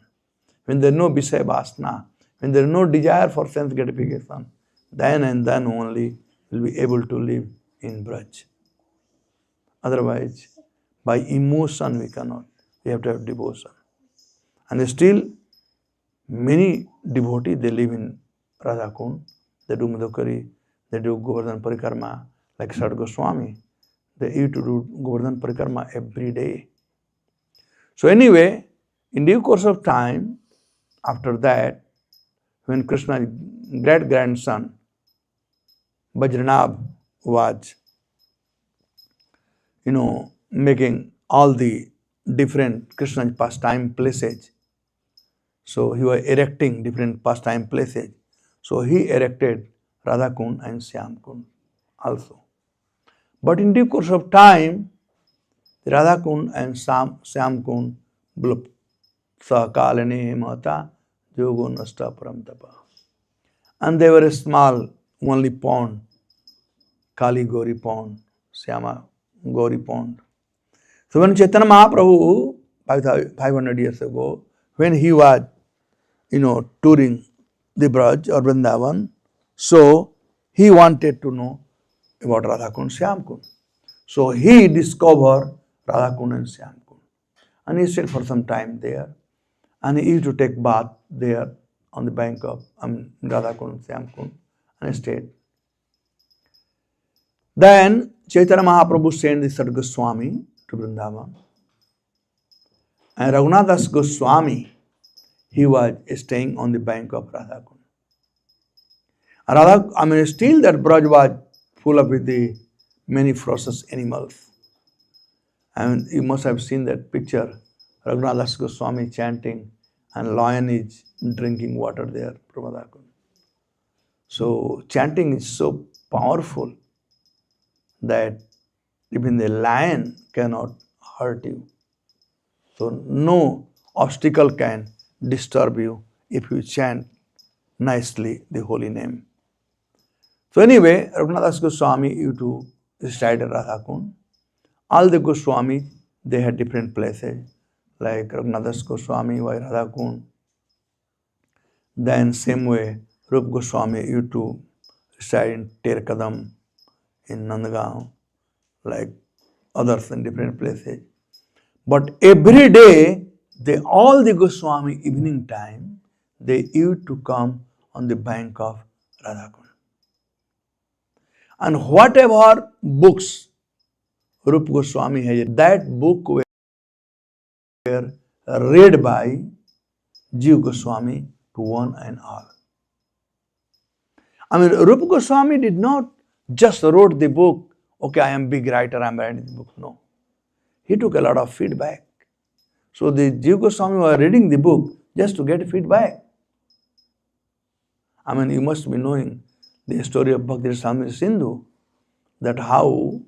When there is no Visaya Vasana, when there is no desire for sense gratification, then and then only will be able to live in Braj. Otherwise, by emotion we cannot. We have to have devotion. And still, many devotees, they live in Radhakund, they do Madhukari, they do Govardhan Parikrama, like Sat Goswami. They used to do Govardhan Parikrama every day. So anyway, in due course of time, after that, when Krishna's great-grandson, Vajranabh, was, making all the different Krishna's pastime places. So he was erecting different pastime places. So he erected Radhakund and Shyamkund also. But in due course of time, Radhakund and Shyamkund blew Sakalane Mata Yogo Nasta Paramtapa. And they were a small, only pond, Kali Gauri pond, Syama Gauri pond. So when Chaitanya Mahaprabhu, 500 years ago, when he was, touring the Braj or Vrindavan, so he wanted to know about Radha Kund, Shyam Kund. So he discovered Radha Kund and Shyam Kund. And he stayed for some time there. And he used to take bath there on the bank of Radha Kund, Shyam Kund. And he stayed. Then Chaitanya Mahaprabhu sent the Sat Goswami to Vrindavan. And Raghunathas Goswami, he was staying on the bank of Radha Kund. Still that Braj was full of with the many ferocious animals. And you must have seen that picture, Raghunathas Goswami chanting and lion is drinking water there from Radha Kund. So chanting is so powerful that even the lion cannot hurt you. So no obstacle can disturb you if you chant nicely the holy name. So anyway, Raghunathas Goswami used to reside at Radha Kund. All the Goswamis, they had different places. Like Raghunathas Goswami was Radha Kund. Then same way, Rup Goswami used to reside in Terkadam, in Nandagaon, like others in different places. But every day, all the Goswami evening time, they used to come on the bank of Radha Kund. And whatever books Rup Goswami has, that book were read by Jiva Goswami to one and all. Rupa Goswami did not just wrote the book, okay, I am big writer, I am writing the book. No. He took a lot of feedback. So the Jiva Goswami was reading the book just to get feedback. You must be knowing the story of Bhakti Rasamrita Sindhu, that how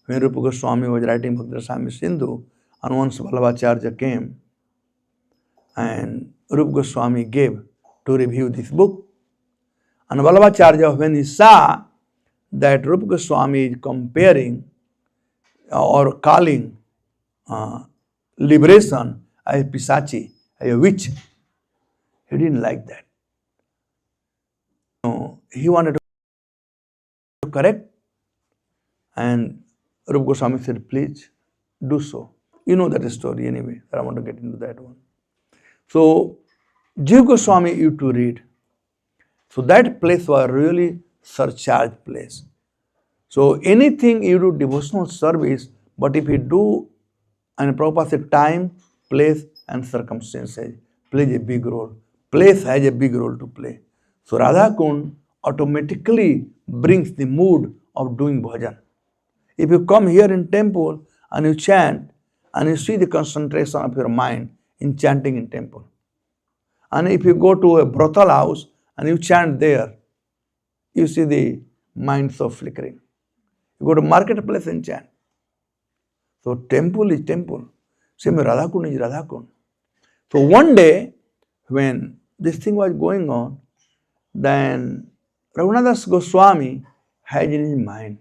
when Rupa Goswami was writing Bhakti Rasamrita Sindhu, and once Vallabhacharya came, and Rupa Goswami gave to review this book. And Vallabhacharya, when he saw that Rupa Goswami is comparing or calling liberation as Pisachi, as a witch, he didn't like that. No, he wanted to correct, and Rupa Goswami said, please do so. You know that story anyway, I don't want to get into that one. So, Jiva Goswami used to read. So that place was really surcharged place. So anything you do devotional service, but if you do, and Prabhupada said time, place and circumstances plays a big role. Place has a big role to play. So Radha Kund automatically brings the mood of doing bhajan. If you come here in temple and you chant and you see the concentration of your mind in chanting in temple. And if you go to a brothel house and you chant there, you see the mind so flickering. You go to marketplace and chant. So temple is temple. Same Radha Kund is Radha Kund. So one day, when this thing was going on, then Raghunathas Goswami had in his mind,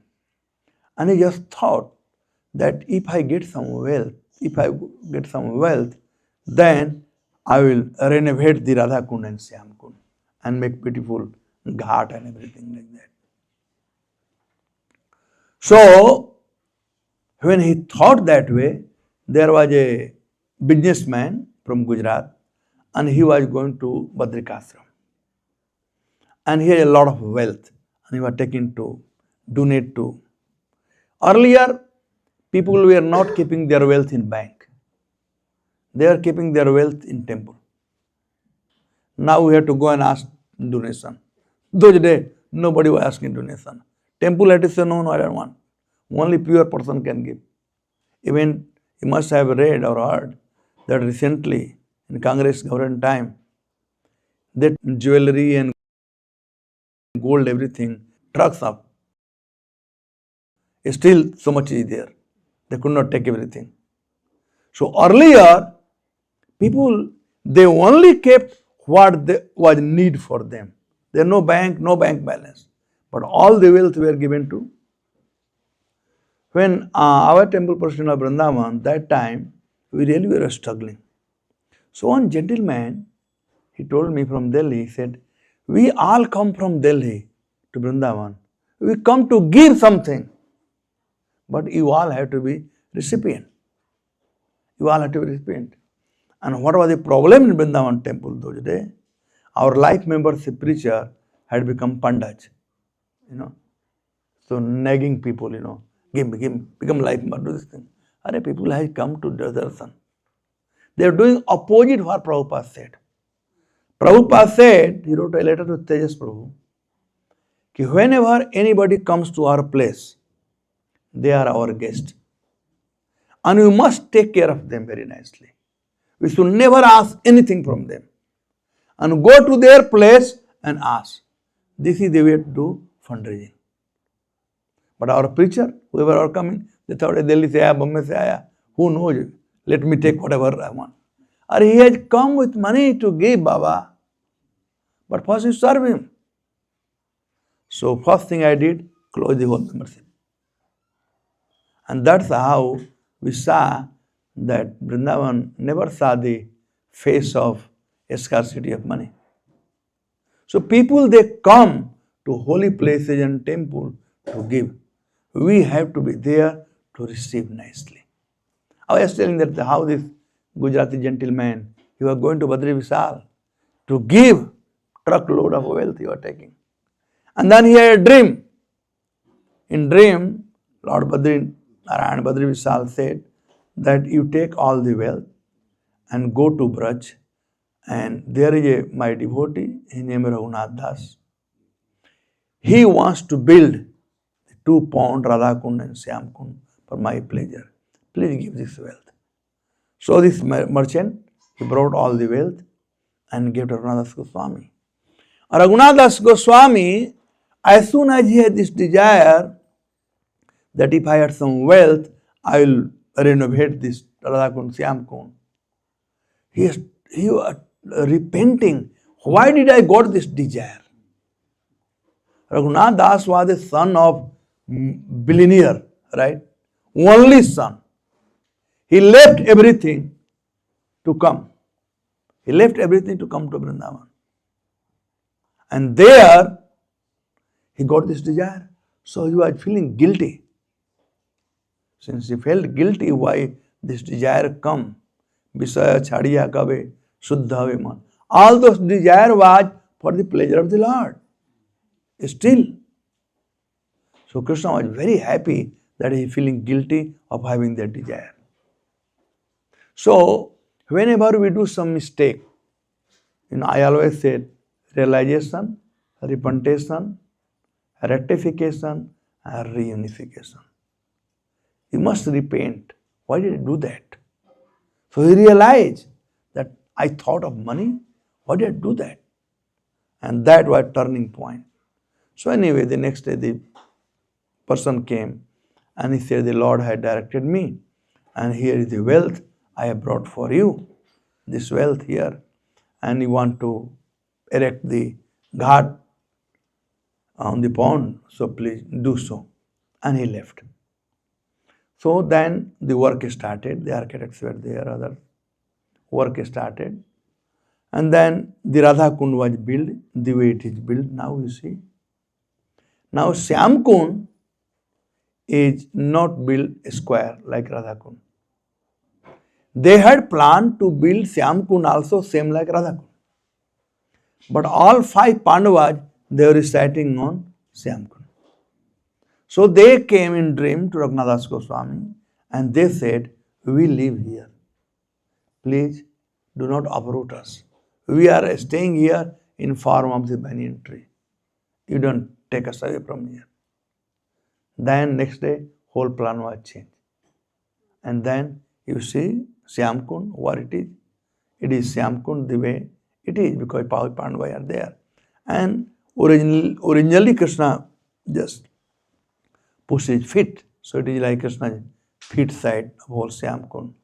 and he just thought that if I get some wealth, then I will renovate the Radha Kund and Shyam Kund and make beautiful ghat and everything like that. So, when he thought that way, there was a businessman from Gujarat, and he was going to Badrikashram. And he had a lot of wealth, and he was taking to donate to. Earlier, people were not keeping their wealth in bank. They are keeping their wealth in temple. Now we have to go and ask donation. Those days, nobody was asking donation. Temple had to say, no, I don't want. Only pure person can give. Even you must have read or heard that recently in Congress government time, that jewelry and gold, everything, trucks up. Still so much is there. They could not take everything. So earlier, people, they only kept what was need for them. There no bank balance. But all the wealth were given to. When our temple person of Vrindavan, that time, we really were struggling. So one gentleman, he told me from Delhi, he said, we all come from Delhi to Vrindavan. We come to give something. But you all have to be recipient. You all have to be recipient. And what was the problem in Vrindavan temple those days? Our life membership preacher had become pandaj, So nagging people, give me, become life member, do this thing. Are people have come to darshan. They are doing opposite what Prabhupada said. Prabhupada said, he wrote a letter to Tejas Prabhu, that whenever anybody comes to our place, they are our guest. And we must take care of them very nicely. We should never ask anything from them. And go to their place and ask. This is the way to do fundraising. But our preacher, whoever are coming, they thought Delhi se aaya, Bombay se aaya, who knows? Let me take whatever I want. Or he has come with money to give Baba. But first you serve him. So first thing I did, close the whole membership. And that's how we saw that Vrindavan never saw the face of a scarcity of money. So people, they come to holy places and temple to give. We have to be there to receive nicely. I was telling that how this Gujarati gentleman, he was going to Badri Vishal to give truckload of wealth he was taking. And then he had a dream. In dream, Lord Badri Narayan Badri Vishal said that you take all the wealth and go to Braj, and there is my devotee, his name is Raghunath Das. He wants to build 2 pond Radha Kund and Syam Kund for my pleasure. Please give this wealth. So this merchant, he brought all the wealth and gave to Raghunath Das Goswami. Raghunath Das Goswami, as soon as he had this desire that if I had some wealth, I will renovate this Radha Kund, Syam Kund. He was repenting. Why did I got this desire? Raghunath Das was the son of billionaire, right? Only son. He left everything to come. He left everything to come to Vrindavan. And there, he got this desire. So he was feeling guilty. Since he felt guilty, why this desire come? Visaya chadiya kabe, suddha viman. All those desire was for the pleasure of the Lord. Still. So Krishna was very happy that he is feeling guilty of having that desire. So whenever we do some mistake, I always said realization, repentation, rectification, and reunification. You must repent. Why did I do that? So he realized that I thought of money. Why did I do that? And that was a turning point. So anyway, the next day the person came and he said, the Lord had directed me, and here is the wealth I have brought for you. This wealth here. And you want to erect the ghat on the pond, so please do so. And he left. So then the work started, the architects were there, other work started. And then the Radha Kund was built the way it is built now, you see. Now Syam Kund is not built square like Radha Kund. They had planned to build Syam Kund also same like Radha Kund. But all 5 Pandavas, they were reciting on Syam Kund. So they came in dream to Raghunath Das Goswami and they said, we live here. Please do not uproot us. We are staying here in form of the banyan tree. You don't take us away from here. Then next day, whole plan was changed. And then you see Syam Kund, what it is. It is Syam Kund the way it is because Pandavas are there. And originally Krishna just pushed his feet. So it is like Krishna's feet side of whole Syam Kund.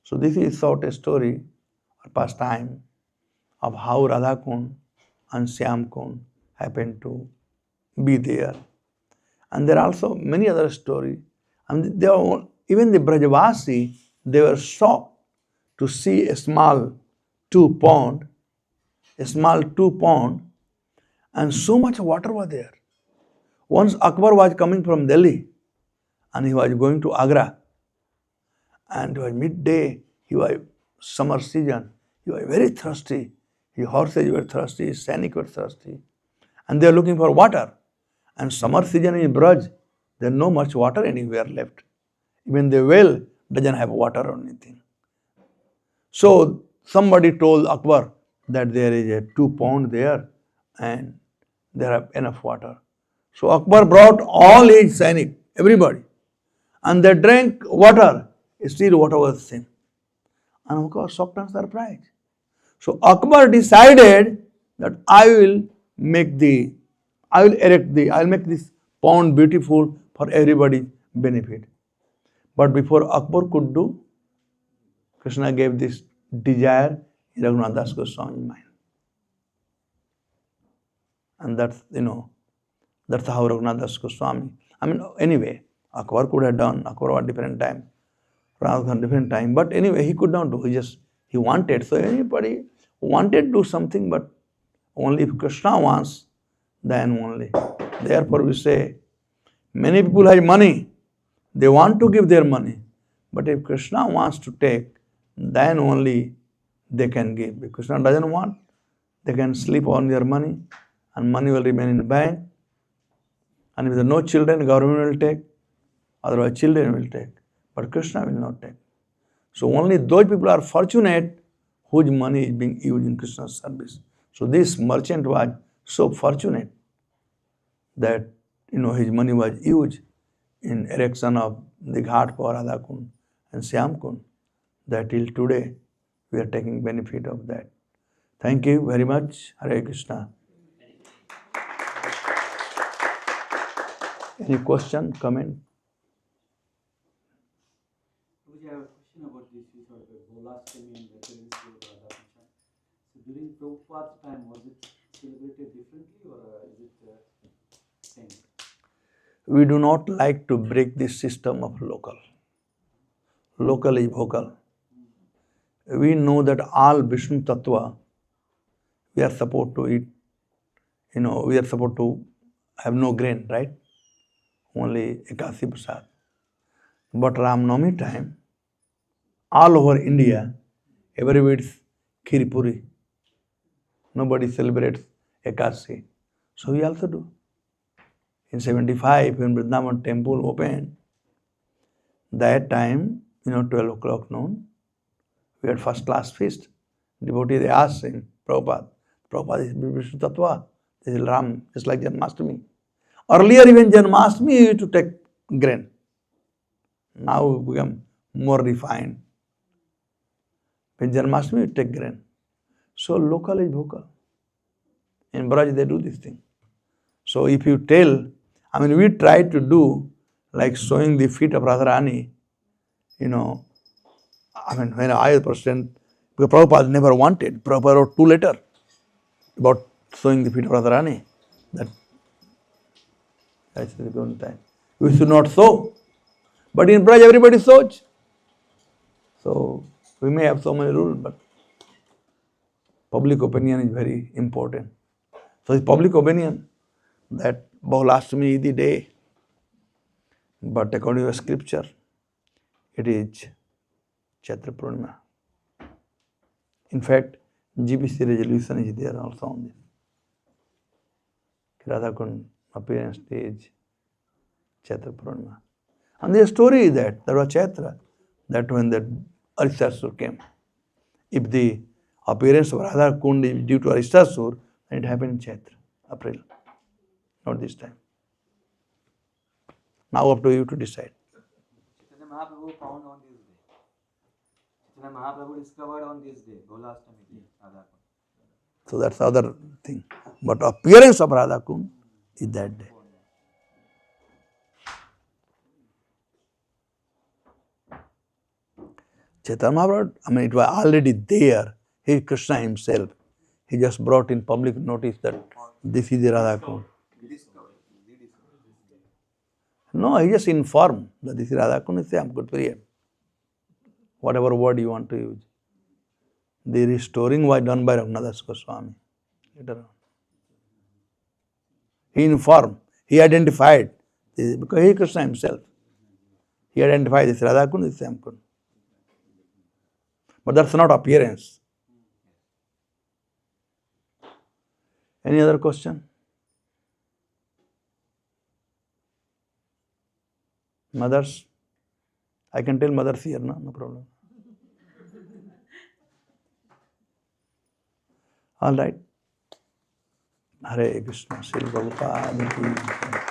So this is sort of story or pastime of how Radha Kund and Syam Kund happened to be there. And there are also many other stories. And they are, even the Brajavasi, they were shocked to see a small 2 pond, and so much water was there. Once Akbar was coming from Delhi and he was going to Agra, and it was midday, he was summer season, he was very thirsty, his horses were thirsty, his Sainik were thirsty, and they are looking for water. And summer season in Braj, there is no much water anywhere left. Even the well doesn't have water or anything. So somebody told Akbar that there is a 2 pond there and there are enough water. So Akbar brought all his Sainik, everybody, and they drank water. Still water was the same. And Akbar was shocked and surprised. So Akbar decided that I will make this pond beautiful for everybody's benefit. But before Akbar could do, Krishna gave this desire in Raghunath Das Goswami's mind. And that's how Raghunath Das Goswami, anyway, Akbar could have done, Akbar at different time, Radha different time, but anyway, he could not do, he wanted. So anybody wanted to do something, but only if Krishna wants, then only. Therefore we say, many people have money, they want to give their money, but if Krishna wants to take, then only they can give. If Krishna doesn't want, they can sleep on their money and money will remain in the bank. And if there are no children, government will take, otherwise children will take, but Krishna will not take. So only those people are fortunate whose money is being used in Krishna's service. So this merchant was so fortunate that his money was used in erection of the ghat for Radha Kund and Shyam Kund, that till today we are taking benefit of that. Thank you very much. Hare Krishna. Any question, comment? We have a question about this issue of Bahulashtami and the appearance of Radha Krishna. So during Prabhupada's time, was it celebrated differently or is it same? We do not like to break this system of local. Local is vocal. We know that all Vishnu Tattva, we are supposed to eat, we are supposed to have no grain, right? Only Ekasi Prasad. But Ram Navami time, all over India, everybody eats Khiri Puri. Nobody celebrates Ekasi. So we also do. In 75, when Vrindavan temple opened, that time, 12 o'clock noon, we had first class feast. Devotees, they asked him, Prabhupada is Vishnu Tattva, this is Ram, just like Janmashtami. Earlier, even Janmashtami, you used to take grain. Now we become more refined. When Janmashtami, you take grain. So local is vocal. In Braj, they do this thing. So if you tell, we try to do like showing the feet of Radharani, when I was president, because Prabhupada never wanted. Prabhupada wrote 2 letters about showing the feet of Radharani. That's the good time. We should not sow. But in Braj, everybody sows. So we may have so many rules, but public opinion is very important. So it's public opinion that Bahulashtami is the day, but according to scripture, it is Chaitra Purnima. In fact, GBC resolution is there also on this. Radha Kund appearance stage, Chaitra Purnima. And the story is that there was Chaitra, that when the Aristasur came, if the appearance of Radha Kund is due to Aristasur, then it happened in Chaitra, April, not this time. Now up to you to decide. Chaitanya Mahaprabhu found on this day. Chaitanya Mahaprabhu discovered on this day, Bahulashtami, Radha Kund. So that's the other thing. But appearance of Radha Kund is that day. Chaitanya Mahaprabhu, it was already there. He, Krishna himself, he just brought in public notice that this is the Radha Kund. No, he just informed that this is Radha Kund, he said, good period. Whatever word you want to use. The restoring was done by Raghunath Das Goswami later on. He informed. He identified, because he is Krishna himself. He identified this Radha Kund, this Shyam Kund. But that's not appearance. Any other question? Mothers? I can tell mothers here, no problem. All right. Hare Krishna, Sri Prabhupada ki